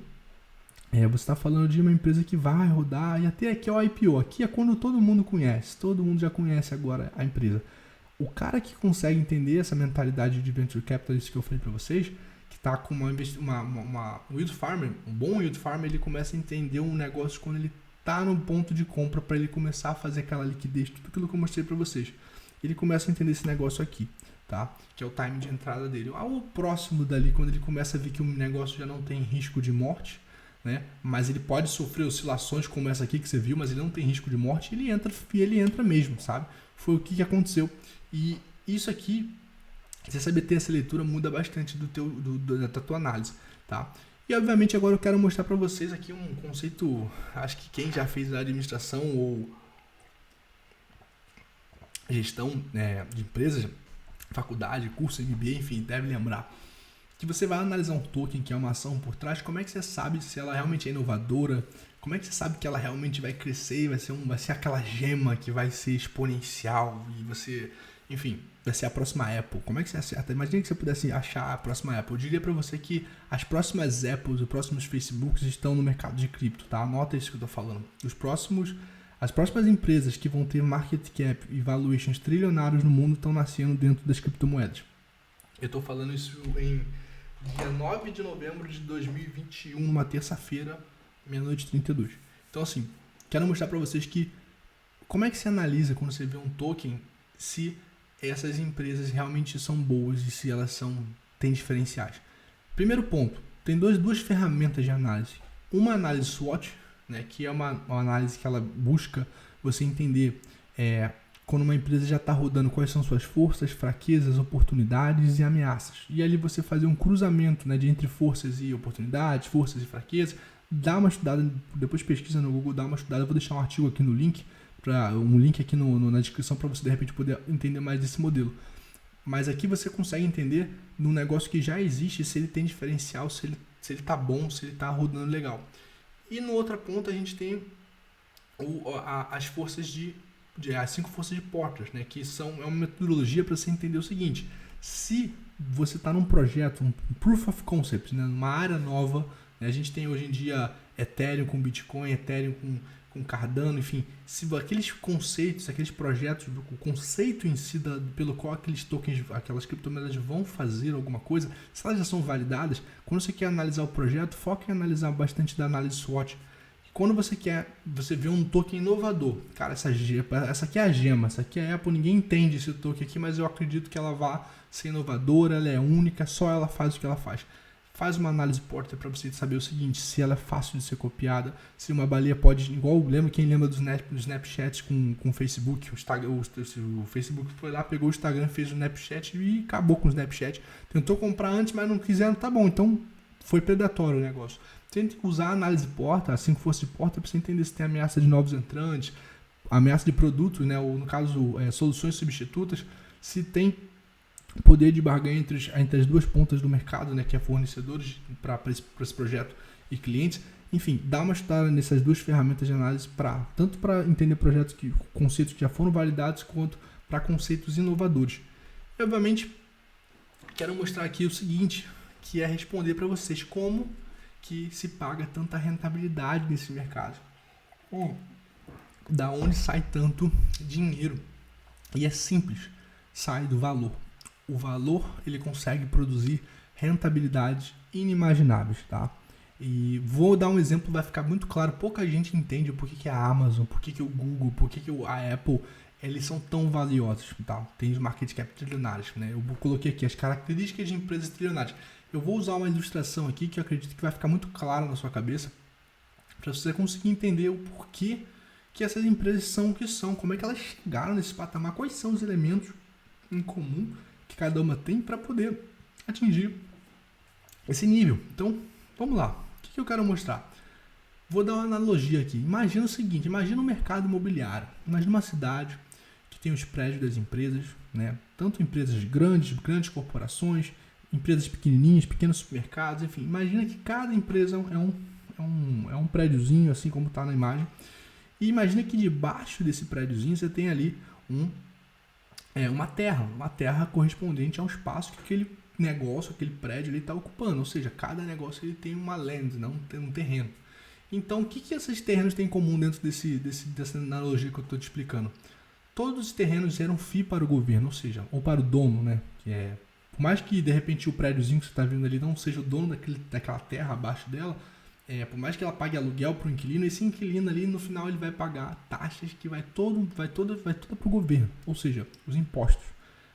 você está falando de uma empresa que vai rodar, e até aqui é o IPO, aqui é quando todo mundo conhece, todo mundo já conhece agora a empresa. O cara que consegue entender essa mentalidade de venture capitalist que eu falei para vocês, que está com um yield farmer, um bom yield farmer, ele começa a entender um negócio quando ele está no ponto de compra para ele começar a fazer aquela liquidez, tudo aquilo que eu mostrei para vocês. Ele começa a entender esse negócio aqui, tá? Que é o time de entrada dele. O próximo dali, quando ele começa a ver que o negócio já não tem risco de morte, né? Mas ele pode sofrer oscilações como essa aqui que você viu, mas ele não tem risco de morte, ele entra mesmo, sabe? Foi o que aconteceu. E isso aqui, você saber ter essa leitura muda bastante da tua análise, tá? E obviamente agora eu quero mostrar para vocês aqui um conceito, acho que quem já fez administração ou gestão de empresas, faculdade, curso, MBA, enfim, deve lembrar. Que você vai analisar um token, que é uma ação por trás, como é que você sabe se ela realmente é inovadora, como é que você sabe que ela realmente vai crescer e vai ser aquela gema que vai ser exponencial e você, enfim, vai ser a próxima Apple. Como é que você acerta? Imagina que você pudesse achar a próxima Apple. Eu diria para você que as próximas Apples, os próximos Facebooks estão no mercado de cripto, tá? Anota isso que eu tô falando. As próximas empresas que vão ter market cap e valuations trilionários no mundo estão nascendo dentro das criptomoedas. Eu estou falando isso em dia 9 de novembro de 2021, numa terça-feira, meia-noite e 32. Então, assim, quero mostrar para vocês que como é que se analisa quando você vê um token se essas empresas realmente são boas e se elas têm diferenciais. Primeiro ponto, tem duas ferramentas de análise. Uma análise SWOT, né, que é uma análise que ela busca você entender quando uma empresa já está rodando quais são suas forças, fraquezas, oportunidades e ameaças. E ali você fazer um cruzamento, né, de entre forças e oportunidades, forças e fraquezas. Dá uma estudada, depois pesquisa no Google, dá uma estudada. Eu vou deixar um artigo aqui no link, um link aqui na descrição para você de repente poder entender mais desse modelo. Mas aqui você consegue entender num negócio que já existe se ele tem diferencial, se ele está bom, se ele está rodando legal. E no outro ponto a gente tem as forças as 5 forças de Porter, né, que é uma metodologia para você entender o seguinte: se você está num projeto, um proof of concept, né, numa área nova, né, a gente tem hoje em dia Ethereum com Bitcoin, Ethereum com Cardano, enfim, se aqueles conceitos, aqueles projetos, o conceito em si pelo qual aqueles tokens, aquelas criptomoedas vão fazer alguma coisa, se elas já são validadas, quando você quer analisar o projeto, foca em analisar bastante da análise SWOT. Quando você vê um token inovador, cara, essa aqui é a gema, essa aqui é a Apple, ninguém entende esse token aqui, mas eu acredito que ela vai ser inovadora, ela é única, só ela faz o que ela faz. Faz uma análise Porter para você saber o seguinte: se ela é fácil de ser copiada, se uma baleia pode, quem lembra dos Snapchats com o Facebook, o Facebook foi lá, pegou o Instagram, fez o Snapchat e acabou com o Snapchat. Tentou comprar antes, mas não quiseram, tá bom, então foi predatório o negócio. Tente usar a análise Porter, as 5 forças de Porter, para você entender se tem ameaça de novos entrantes, ameaça de produtos, né, ou no caso, soluções substitutas, se tem poder de barganha entre as duas pontas do mercado, né, que é fornecedores para esse projeto e clientes. Enfim, dá uma estudada nessas duas ferramentas de análise tanto para entender conceitos que já foram validados, quanto para conceitos inovadores. E, obviamente, quero mostrar aqui o seguinte, que é responder para vocês como que se paga tanta rentabilidade nesse mercado. Da onde sai tanto dinheiro? E é simples, sai do valor. O valor, ele consegue produzir rentabilidades inimagináveis, tá? E vou dar um exemplo, vai ficar muito claro. Pouca gente entende por que a Amazon, por que o Google, por que a Apple, eles são tão valiosos, tá? Tem os market cap trilionários, né? Eu coloquei aqui as características de empresas trilionárias. Eu vou usar uma ilustração aqui que eu acredito que vai ficar muito claro na sua cabeça, para você conseguir entender o porquê que essas empresas são o que são, como é que elas chegaram nesse patamar, quais são os elementos em comum que cada uma tem para poder atingir esse nível. Então, vamos lá. O que eu quero mostrar? Vou dar uma analogia aqui. Imagina o seguinte, imagina um mercado imobiliário. Imagina uma cidade que tem os prédios das empresas, né? Tanto empresas grandes corporações, empresas pequenininhas, pequenos supermercados, enfim. Imagina que cada empresa é um prédiozinho, assim como está na imagem. E imagina que debaixo desse prédiozinho você tem ali uma terra correspondente ao espaço que aquele negócio, aquele prédio está ocupando. Ou seja, cada negócio ele tem uma land, não tem um terreno. Então, o que esses terrenos têm em comum dentro dessa analogia que eu estou te explicando? Todos os terrenos geram FII para o governo, ou seja, ou para o dono, né? Por mais que, de repente, o prédiozinho que você está vendo ali não seja o dono daquela terra abaixo dela, por mais que ela pague aluguel para o inquilino, esse inquilino ali, no final, ele vai pagar taxas que vai toda para o governo, ou seja, os impostos.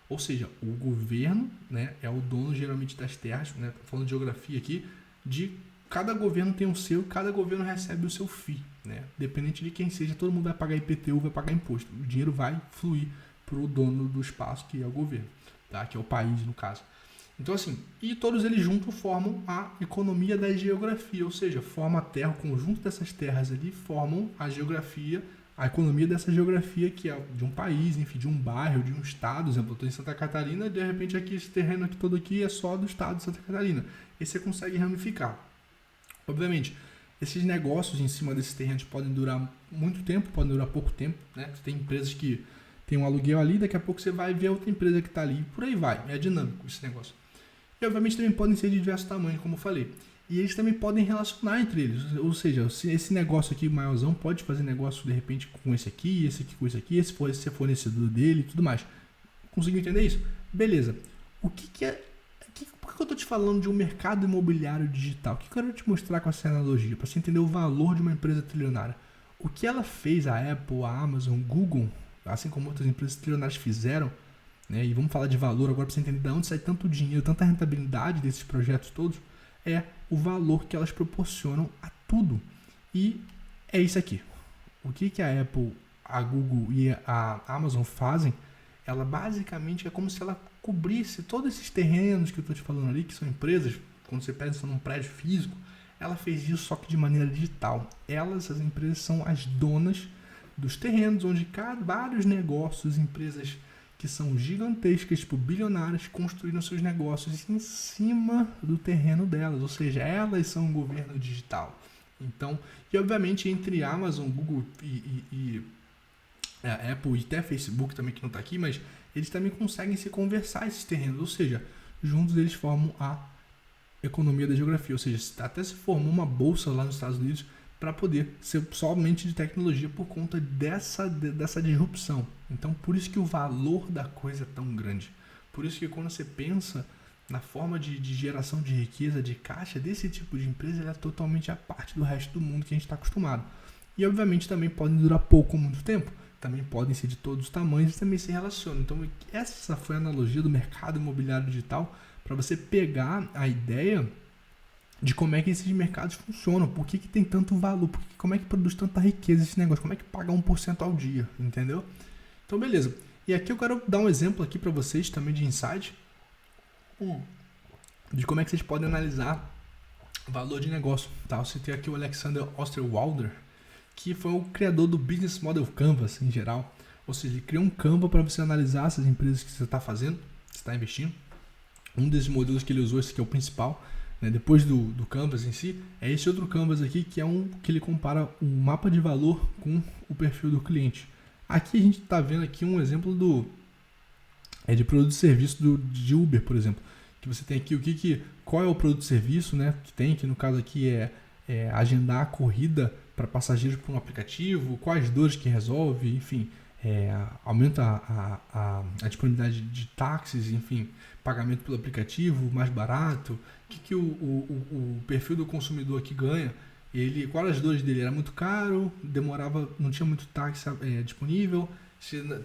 Ou seja, o governo, né, é o dono, geralmente, das terras, né? Tô falando de geografia aqui, cada governo tem o seu, cada governo recebe o seu FII, né? Dependente de quem seja, todo mundo vai pagar IPTU, vai pagar imposto. O dinheiro vai fluir para o dono do espaço, que é o governo, tá? Que é o país, no caso. Então, assim, e todos eles juntos formam a economia da geografia, ou seja, forma a terra, o conjunto dessas terras ali formam a geografia, a economia dessa geografia, que é de um país, enfim, de um bairro, de um estado. Por exemplo, eu estou em Santa Catarina e, de repente, aqui, esse terreno aqui todo aqui é só do estado de Santa Catarina. E você consegue ramificar. Obviamente, esses negócios em cima desses terrenos podem durar muito tempo, podem durar pouco tempo, né? Você tem empresas que tem um aluguel ali, daqui a pouco você vai ver outra empresa que está ali, e por aí vai. É dinâmico esse negócio. E, obviamente, também podem ser de diversos tamanhos, como eu falei. E eles também podem relacionar entre eles. Ou seja, esse negócio aqui maiorzão pode fazer negócio, de repente, com esse aqui com esse aqui, esse for fornecedor dele e tudo mais. Conseguiu entender isso? Beleza. Por que eu estou te falando de um mercado imobiliário digital? O que eu quero te mostrar com essa analogia? Para você entender o valor de uma empresa trilionária. O que ela fez, a Apple, a Amazon, Google, assim como outras empresas trilionárias fizeram, né? E vamos falar de valor agora para você entender de onde sai tanto dinheiro, tanta rentabilidade desses projetos todos, é o valor que elas proporcionam a tudo. E é isso aqui. O que a Apple, a Google e a Amazon fazem, ela basicamente é como se ela cobrisse todos esses terrenos que eu estou te falando ali, que são empresas, quando você pensa num prédio físico, ela fez isso só que de maneira digital. As empresas, são as donas dos terrenos, onde vários negócios, empresas que são gigantescas, tipo bilionárias, construíram seus negócios em cima do terreno delas, ou seja, elas são um governo digital. Então, e obviamente entre Amazon, Google e Apple e até Facebook também, que não está aqui, mas eles também conseguem se conversar esses terrenos, ou seja, juntos eles formam a economia da geografia, ou seja, até se formou uma bolsa lá nos Estados Unidos para poder ser somente de tecnologia por conta dessa disrupção. Então, por isso que o valor da coisa é tão grande. Por isso que quando você pensa na forma de geração de riqueza, de caixa, desse tipo de empresa, ela é totalmente à parte do resto do mundo que a gente está acostumado. E, obviamente, também podem durar pouco ou muito tempo. Também podem ser de todos os tamanhos e também se relacionam. Então, essa foi a analogia do mercado imobiliário digital para você pegar a ideia de como é que esses mercados funcionam, por que tem tanto valor, como é que produz tanta riqueza esse negócio, como é que paga 1% ao dia, entendeu? Então, beleza. E aqui eu quero dar um exemplo aqui para vocês também de insight, de como é que vocês podem analisar o valor de negócio. Tá? Eu citei aqui o Alexander Osterwalder, que foi o criador do Business Model Canvas em geral. Ou seja, ele criou um Canva para você analisar essas empresas que você está fazendo, que você está investindo. Um desses modelos que ele usou, esse aqui é o principal, né? Depois do Canvas em si, é esse outro Canvas aqui, que é que ele compara um mapa de valor com o perfil do cliente. Aqui a gente está vendo aqui um exemplo de produto e serviço de Uber, por exemplo. Que você tem aqui qual é o produto e serviço, né, que tem, que no caso aqui é agendar a corrida para passageiros por um aplicativo, quais dores que resolve, enfim, aumenta a disponibilidade de táxis, enfim, pagamento pelo aplicativo mais barato, o que o perfil do consumidor aqui ganha, quais as dores dele, era muito caro, demorava, não tinha muito táxi disponível,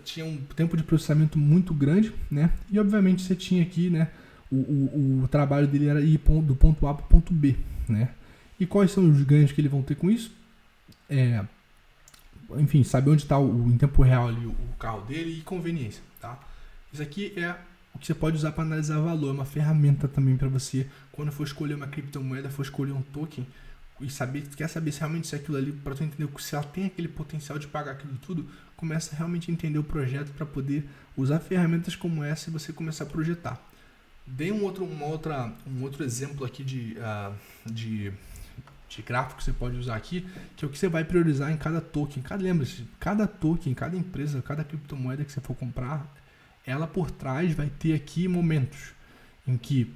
tinha um tempo de processamento muito grande, né? E obviamente você tinha aqui, né, o trabalho dele era ir do ponto A para o ponto B, né? E quais são os ganhos que eles vão ter com isso? Enfim, saber onde está em tempo real ali o carro dele e conveniência, tá? Isso aqui é o que você pode usar para analisar valor, é uma ferramenta também para você, quando for escolher uma criptomoeda, for escolher um token, e quer saber se realmente aquilo ali, para tu entender se ela tem aquele potencial de pagar aquilo tudo, começa a realmente entender o projeto para poder usar ferramentas como essa e você começar a projetar. Dei um outro exemplo aqui de gráfico que você pode usar aqui, que é o que você vai priorizar em cada token. Lembre-se, cada token, cada empresa, cada criptomoeda que você for comprar, ela por trás vai ter aqui momentos em que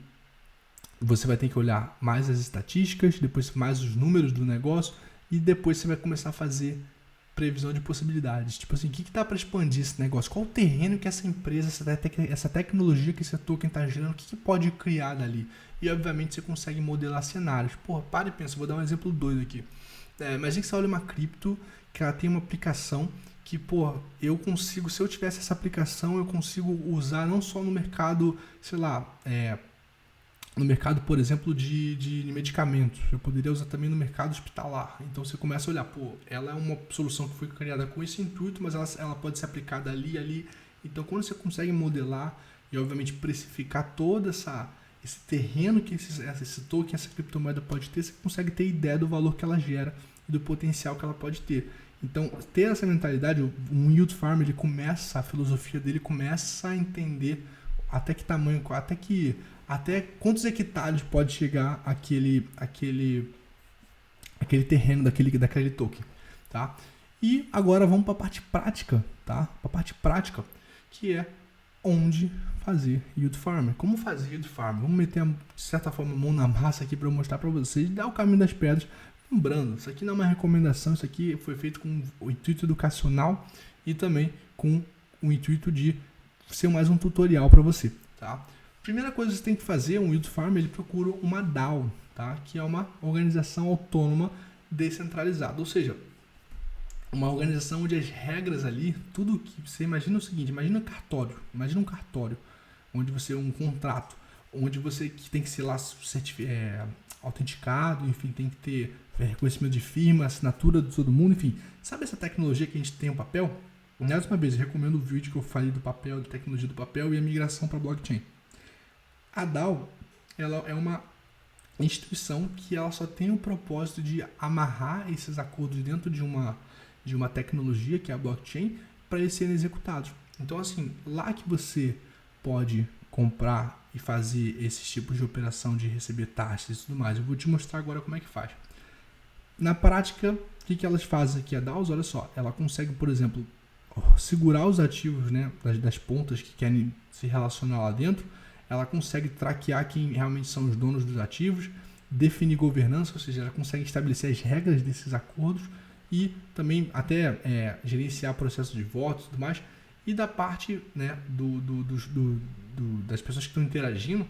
você vai ter que olhar mais as estatísticas, depois mais os números do negócio e depois você vai começar a fazer previsão de possibilidades. Tipo assim, o que dá para expandir esse negócio? Qual o terreno que essa empresa, essa tecnologia que esse token está gerando, o que pode criar dali? E obviamente você consegue modelar cenários. Porra, para e pensa, vou dar um exemplo doido aqui. Imagina que você olha uma cripto, que ela tem uma aplicação que, porra, eu consigo, se eu tivesse essa aplicação, eu consigo usar não só no mercado, sei lá, no mercado, por exemplo, de medicamentos. Eu poderia usar também no mercado hospitalar. Então você começa a olhar, ela é uma solução que foi criada com esse intuito, mas ela pode ser aplicada ali. Então quando você consegue modelar e obviamente precificar todo esse terreno que esse token, essa criptomoeda pode ter, você consegue ter ideia do valor que ela gera e do potencial que ela pode ter. Então, ter essa mentalidade, um yield farmer, a filosofia dele começa a entender até que tamanho, até quantos hectares pode chegar aquele terreno daquele token, tá? E agora vamos para a parte prática, tá? Para a parte prática, que é onde fazer yield farmer. Como fazer yield farmer? Vamos meter, de certa forma, a mão na massa aqui para eu mostrar para vocês, dar o caminho das pedras. Lembrando, isso aqui não é uma recomendação, isso aqui foi feito com o intuito educacional e também com o intuito de ser mais um tutorial para você, tá? Primeira coisa que você tem que fazer, um yield farmer, ele procura uma DAO, tá? Que é uma organização autônoma descentralizada, ou seja, uma organização onde as regras ali, tudo que você imagina o seguinte, imagina um cartório, onde você um contrato, onde você tem que ser lá autenticado, enfim, tem que ter reconhecimento de firma, assinatura de todo mundo, enfim. Sabe essa tecnologia que a gente tem o papel? Mais uma vez, eu recomendo o vídeo que eu falei do papel, da tecnologia do papel e a migração para blockchain. A DAO, ela é uma instituição que ela só tem o propósito de amarrar esses acordos dentro de uma tecnologia, que é a blockchain, para eles serem executados. Então, assim, lá que você pode comprar e fazer esses tipos de operação de receber taxas e tudo mais, eu vou te mostrar agora como é que faz. Na prática, o que elas fazem aqui? A DAOs, olha só, ela consegue, por exemplo, segurar os ativos, né, das pontas que querem se relacionar lá dentro, ela consegue traquear quem realmente são os donos dos ativos, definir governança, ou seja, ela consegue estabelecer as regras desses acordos e também até gerenciar processo de votos e tudo mais. E da parte, né, das pessoas que estão interagindo,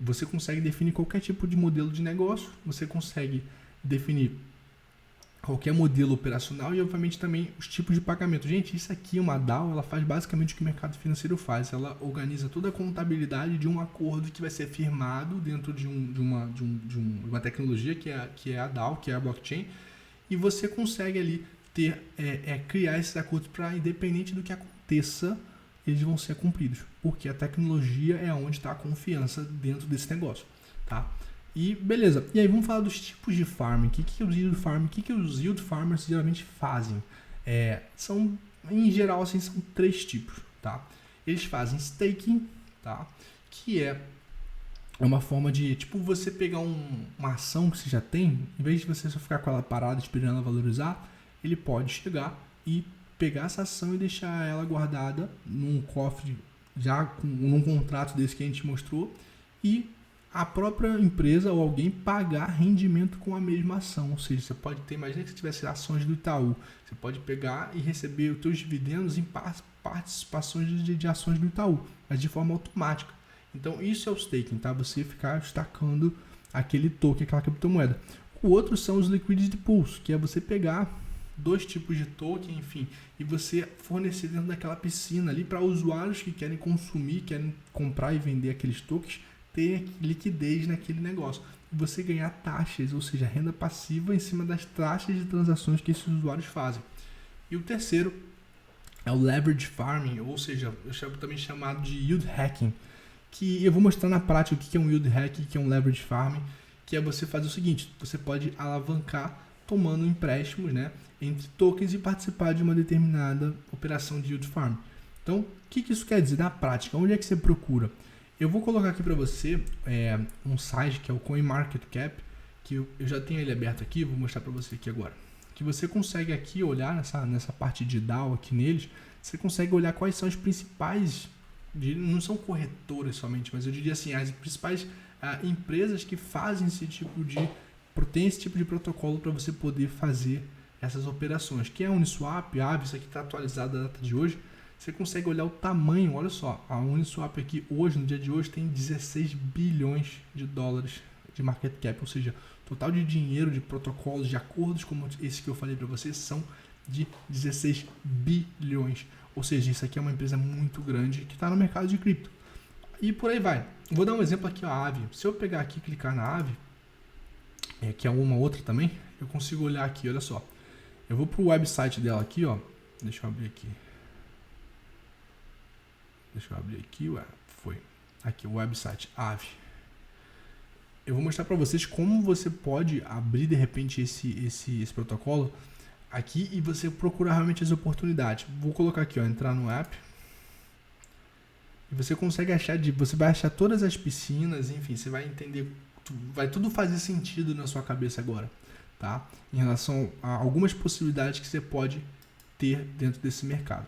você consegue definir qualquer tipo de modelo de negócio, você consegue definir qualquer modelo operacional e, obviamente, também os tipos de pagamento. Gente, isso aqui, uma DAO, ela faz basicamente o que o mercado financeiro faz. Ela organiza toda a contabilidade de um acordo que vai ser firmado dentro de uma tecnologia que é a DAO, que é a blockchain, e você consegue ali criar esses acordos para, independente do que aconteça, eles vão ser cumpridos, porque a tecnologia é onde está a confiança dentro desse negócio, tá? E beleza, e aí vamos falar dos tipos de farming. O que é o yield farming? O que os yield farmers geralmente fazem? São, em geral, assim, são 3 tipos, tá? Eles fazem staking, tá? Que é uma forma de, tipo, você pegar uma ação que você já tem, em vez de você só ficar com ela parada esperando ela valorizar, ele pode chegar e pegar essa ação e deixar ela guardada num cofre, já num contrato desse que a gente mostrou, e a própria empresa ou alguém pagar rendimento com a mesma ação. Ou seja, você pode ter, imagina que você tivesse ações do Itaú, você pode pegar e receber os seus dividendos em participações de ações do Itaú, mas de forma automática. Então isso é o staking, tá? Você ficar destacando aquele token, aquela criptomoeda. O outro são os liquidity pools, que é você pegar 2 tipos de token, enfim, e você fornecer dentro daquela piscina ali para usuários que querem consumir, querem comprar e vender aqueles tokens, ter liquidez naquele negócio. E você ganhar taxas, ou seja, renda passiva em cima das taxas de transações que esses usuários fazem. E o terceiro é o leverage farming, ou seja, eu chamo também chamado de yield hacking, que eu vou mostrar na prática o que é um yield hacking, o que é um leverage farming, que é você fazer o seguinte: você pode alavancar tomando empréstimos, né, entre tokens e participar de uma determinada operação de yield farm. Então, o que isso quer dizer na prática? Onde é que você procura? Eu vou colocar aqui para você um site que é o CoinMarketCap, que eu já tenho ele aberto aqui, vou mostrar para você aqui agora. Que você consegue aqui olhar nessa parte de DAO aqui neles, você consegue olhar quais são as principais, não são corretoras somente, mas eu diria assim, as principais empresas que fazem tem esse tipo de protocolo para você poder fazer essas operações, que é a Uniswap, a Aave, isso aqui está atualizado da data de hoje. Você consegue olhar o tamanho, olha só, a Uniswap aqui hoje, no dia de hoje, tem 16 bilhões de dólares de market cap, ou seja, total de dinheiro, de protocolos, de acordos como esse que eu falei para vocês, são de 16 bilhões. Ou seja, isso aqui é uma empresa muito grande que está no mercado de cripto. E por aí vai. Vou dar um exemplo aqui, a Aave. Se eu pegar aqui e clicar na Aave, que é uma outra também, eu consigo olhar aqui, olha só. Eu vou para o website dela aqui, ó. Deixa eu abrir aqui. Foi. Aqui, o website, Aave. Eu vou mostrar para vocês como você pode abrir, de repente, esse protocolo aqui e você procurar realmente as oportunidades. Vou colocar aqui, ó, entrar no app. E você consegue achar, você vai achar todas as piscinas, enfim, você vai entender, vai tudo fazer sentido na sua cabeça agora, tá? Em relação a algumas possibilidades que você pode ter dentro desse mercado.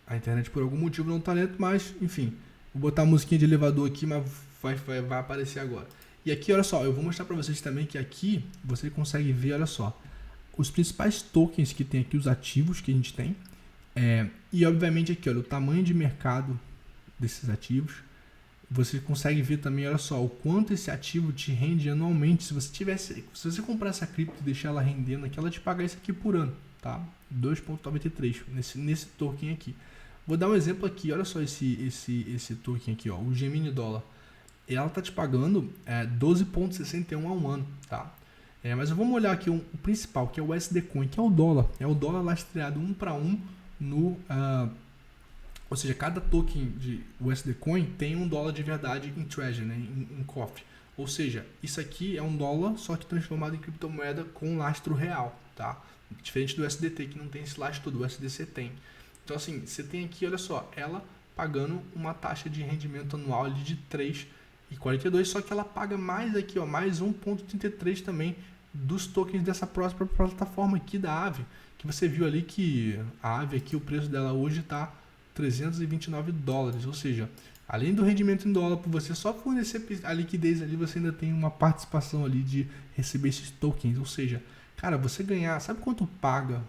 A internet por algum motivo não está lento, mas enfim, vou botar a musiquinha de elevador aqui, mas vai aparecer agora. E aqui, olha só, eu vou mostrar para vocês também que aqui você consegue ver, olha só, os principais tokens que tem aqui, os ativos que a gente tem, e obviamente aqui, olha, o tamanho de mercado desses ativos. Você consegue ver também, olha só, o quanto esse ativo te rende anualmente. Se você comprar essa cripto e deixar ela rendendo aqui, ela te paga isso aqui por ano, tá? 2,93 nesse token aqui. Vou dar um exemplo aqui, olha só esse token aqui, ó, o Gemini Dólar. Ela tá te pagando 12,61 a um ano, tá? Mas vamos olhar aqui o principal, que é o USD Coin, que é o dólar. É o dólar lastreado 1 para 1 no... ou seja, cada token de USD Coin tem $1 de verdade em Treasury, né, em cofre. Ou seja, isso aqui é um dólar, só que transformado em criptomoeda com lastro real, tá? Diferente do USDT, que não tem esse lastro todo, o USDC tem. Então, assim, você tem aqui, olha só, ela pagando uma taxa de rendimento anual ali de 3,42, só que ela paga mais aqui, ó, mais 1,33 também dos tokens dessa próxima plataforma aqui da Aave, que você viu ali que a Aave aqui, o preço dela hoje está $329, ou seja, além do rendimento em dólar, por você só fornecer a liquidez ali, você ainda tem uma participação ali de receber esses tokens, ou seja, cara, você ganhar, sabe quanto paga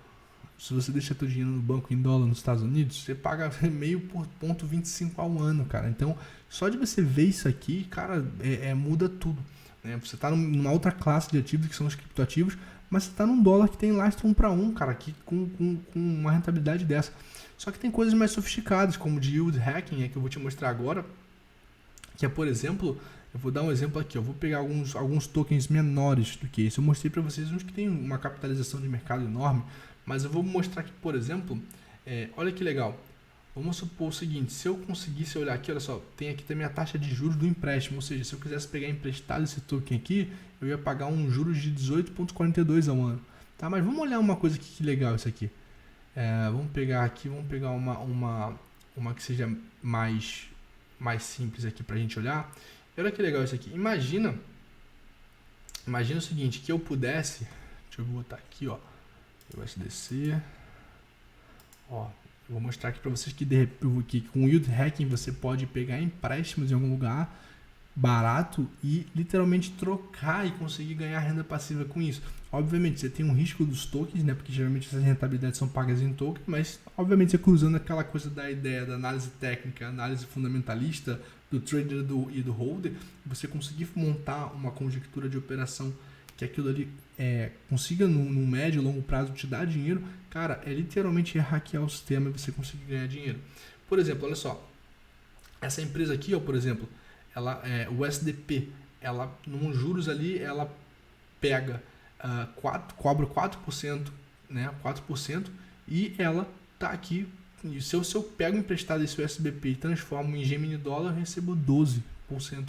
se você deixar seu dinheiro no banco em dólar nos Estados Unidos? Você paga meio por 0,25 ao ano, cara. Então, só de você ver isso aqui, cara, muda tudo, né? Você está numa outra classe de ativos, que são os criptoativos, mas você está num dólar que tem lastro 1 para 1, cara, aqui com uma rentabilidade dessa. Só que tem coisas mais sofisticadas, como de yield hacking, que eu vou te mostrar agora, que é, por exemplo, eu vou dar um exemplo aqui, eu vou pegar alguns tokens menores do que esse. Eu mostrei para vocês uns que tem uma capitalização de mercado enorme, mas eu vou mostrar aqui, por exemplo, olha que legal. Vamos supor o seguinte, se eu conseguisse olhar aqui, olha só, tem aqui também a taxa de juros do empréstimo, ou seja, se eu quisesse pegar emprestado esse token aqui, eu ia pagar um juros de 18,42 ao ano. Tá? Mas vamos olhar uma coisa aqui, que legal isso aqui. Vamos pegar uma que seja mais simples aqui pra gente olhar. Olha que legal isso aqui. Imagina o seguinte, que eu pudesse, deixa eu botar aqui, ó, USDC, ó, eu vou mostrar aqui para vocês que com o yield hacking você pode pegar empréstimos em algum lugar barato e literalmente trocar e conseguir ganhar renda passiva com isso. Obviamente você tem um risco dos tokens, né? Porque geralmente essas rentabilidades são pagas em token, mas obviamente você cruzando aquela coisa da ideia da análise técnica, análise fundamentalista, do trader e do holder, você conseguir montar uma conjectura de operação que aquilo ali consiga no médio e longo prazo te dar dinheiro, cara, é literalmente hackear o sistema e você conseguir ganhar dinheiro. Por exemplo, olha só, essa empresa aqui, ó, por exemplo, ela, o SDP, ela, nos juros ali, ela pega, cobra 4%, né, 4%, e ela tá aqui, e se eu pego emprestado esse USBP e transformo em Gemini dólar, eu recebo 12%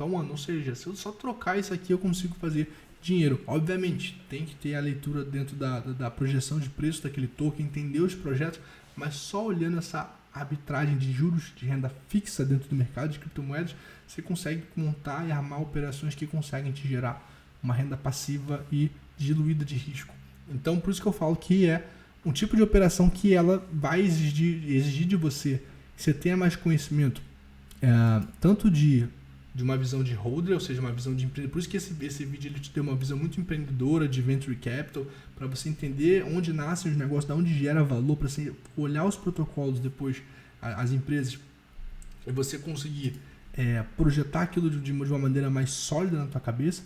ao ano, ou seja, se eu só trocar isso aqui, eu consigo fazer dinheiro. Obviamente, tem que ter a leitura dentro da projeção de preço daquele token, entender os projetos, mas só olhando essa arbitragem de juros de renda fixa dentro do mercado de criptomoedas, você consegue montar e armar operações que conseguem te gerar uma renda passiva e diluída de risco. Então, por isso que eu falo que é um tipo de operação que ela vai exigir de você que você tenha mais conhecimento, tanto de uma visão de holder, ou seja, uma visão de empreendedor. Por isso que esse vídeo ele te deu uma visão muito empreendedora de venture capital, para você entender onde nascem os negócios, de onde gera valor, para você olhar os protocolos depois, as empresas, e você conseguir projetar aquilo de uma maneira mais sólida na tua cabeça,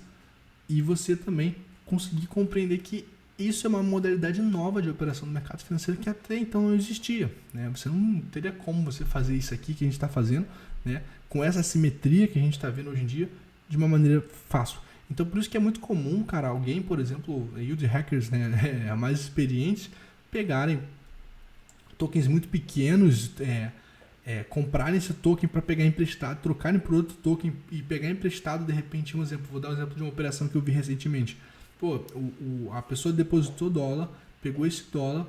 e você também conseguir compreender que isso é uma modalidade nova de operação no mercado financeiro que até então não existia, né? Você não teria como você fazer isso aqui que a gente está fazendo, né? Com essa simetria que a gente está vendo hoje em dia, de uma maneira fácil. Então, por isso que é muito comum, cara, alguém, por exemplo, yield hackers, né, mais experientes, pegarem tokens muito pequenos, comprarem esse token para pegar emprestado, trocarem por outro token e pegar emprestado, de repente, vou dar um exemplo de uma operação que eu vi recentemente. Pô, a pessoa depositou dólar, pegou esse dólar,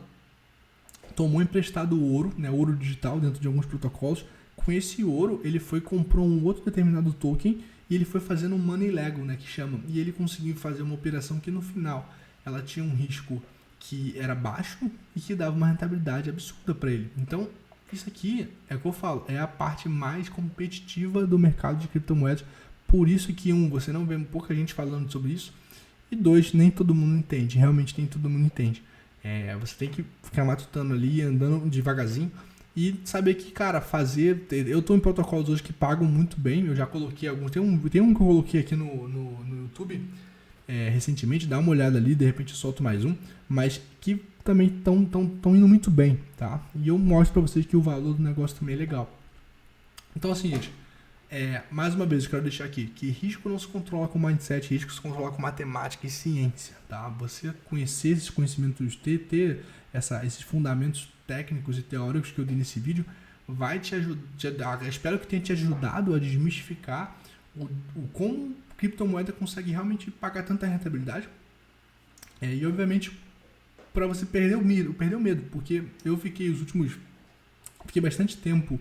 tomou emprestado ouro, né, ouro digital dentro de alguns protocolos. Com esse ouro, ele foi comprou um outro determinado token e ele foi fazendo um money lego, né, que chama. E ele conseguiu fazer uma operação que no final ela tinha um risco que era baixo e que dava uma rentabilidade absurda para ele. Então, isso aqui é o que eu falo, é a parte mais competitiva do mercado de criptomoedas. Por isso que, você não vê pouca gente falando sobre isso. E 2, nem todo mundo entende, realmente nem todo mundo entende. Você tem que ficar matutando ali, andando devagarzinho e saber que, cara, eu estou em protocolos hoje que pagam muito bem, eu já coloquei alguns, tem um que eu coloquei aqui no YouTube recentemente, dá uma olhada ali, de repente eu solto mais um, mas que também estão indo muito bem, tá? E eu mostro para vocês que o valor do negócio também é legal. Então, assim, gente, mais uma vez eu quero deixar aqui que risco não se controla com mindset, risco se controla com matemática e ciência, tá? Você conhecer esses conhecimentos, ter esses fundamentos técnicos e teóricos que eu dei nesse vídeo, vai te ajudar, espero que tenha te ajudado a desmistificar como criptomoeda consegue realmente pagar tanta rentabilidade, e obviamente para você perder o medo, porque eu fiquei bastante tempo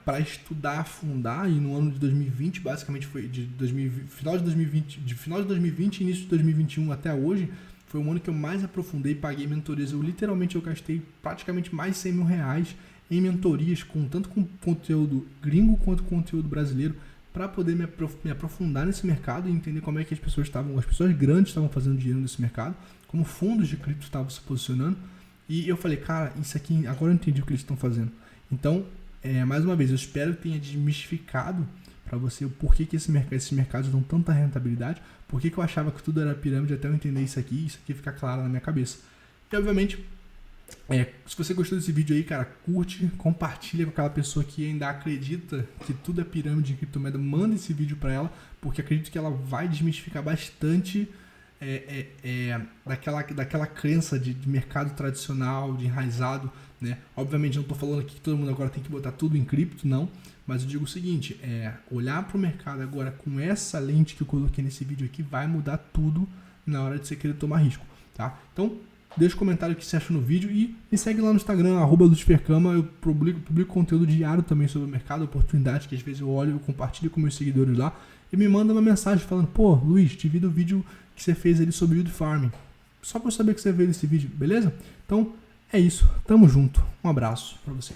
para estudar, afundar, e no ano de 2020, basicamente foi final de 2020 início de 2021 até hoje, foi o ano que eu mais aprofundei, paguei mentorias. Eu gastei praticamente mais de 100 mil reais em mentorias, tanto com conteúdo gringo quanto conteúdo brasileiro, para poder me aprofundar nesse mercado e entender como é que as pessoas grandes estavam fazendo dinheiro nesse mercado, como fundos de cripto estavam se posicionando. E eu falei, cara, isso aqui, agora eu entendi o que eles estão fazendo. Então, mais uma vez, eu espero que tenha desmistificado para você o porquê que esses mercados dão tanta rentabilidade, porquê que eu achava que tudo era pirâmide, até eu entender isso aqui fica claro na minha cabeça. E, obviamente, se você gostou desse vídeo aí, cara, curte, compartilha com aquela pessoa que ainda acredita que tudo é pirâmide em criptomoeda, manda esse vídeo para ela, porque acredito que ela vai desmistificar bastante daquela crença de mercado tradicional, de enraizado, né? Obviamente não estou falando aqui que todo mundo agora tem que botar tudo em cripto, não, mas eu digo o seguinte, olhar para o mercado agora com essa lente que eu coloquei nesse vídeo aqui vai mudar tudo na hora de você querer tomar risco, tá? Então, deixa um comentário o que você achou no vídeo e me segue lá no Instagram, @LuizFercama. Eu publico conteúdo diário também sobre o mercado, oportunidades que às vezes eu olho, eu compartilho com meus seguidores lá e me manda uma mensagem falando, pô, Luiz, te vi do vídeo que você fez ali sobre Yield Farming. Só para eu saber que você veio nesse vídeo, beleza? Então, é isso. Tamo junto. Um abraço para você.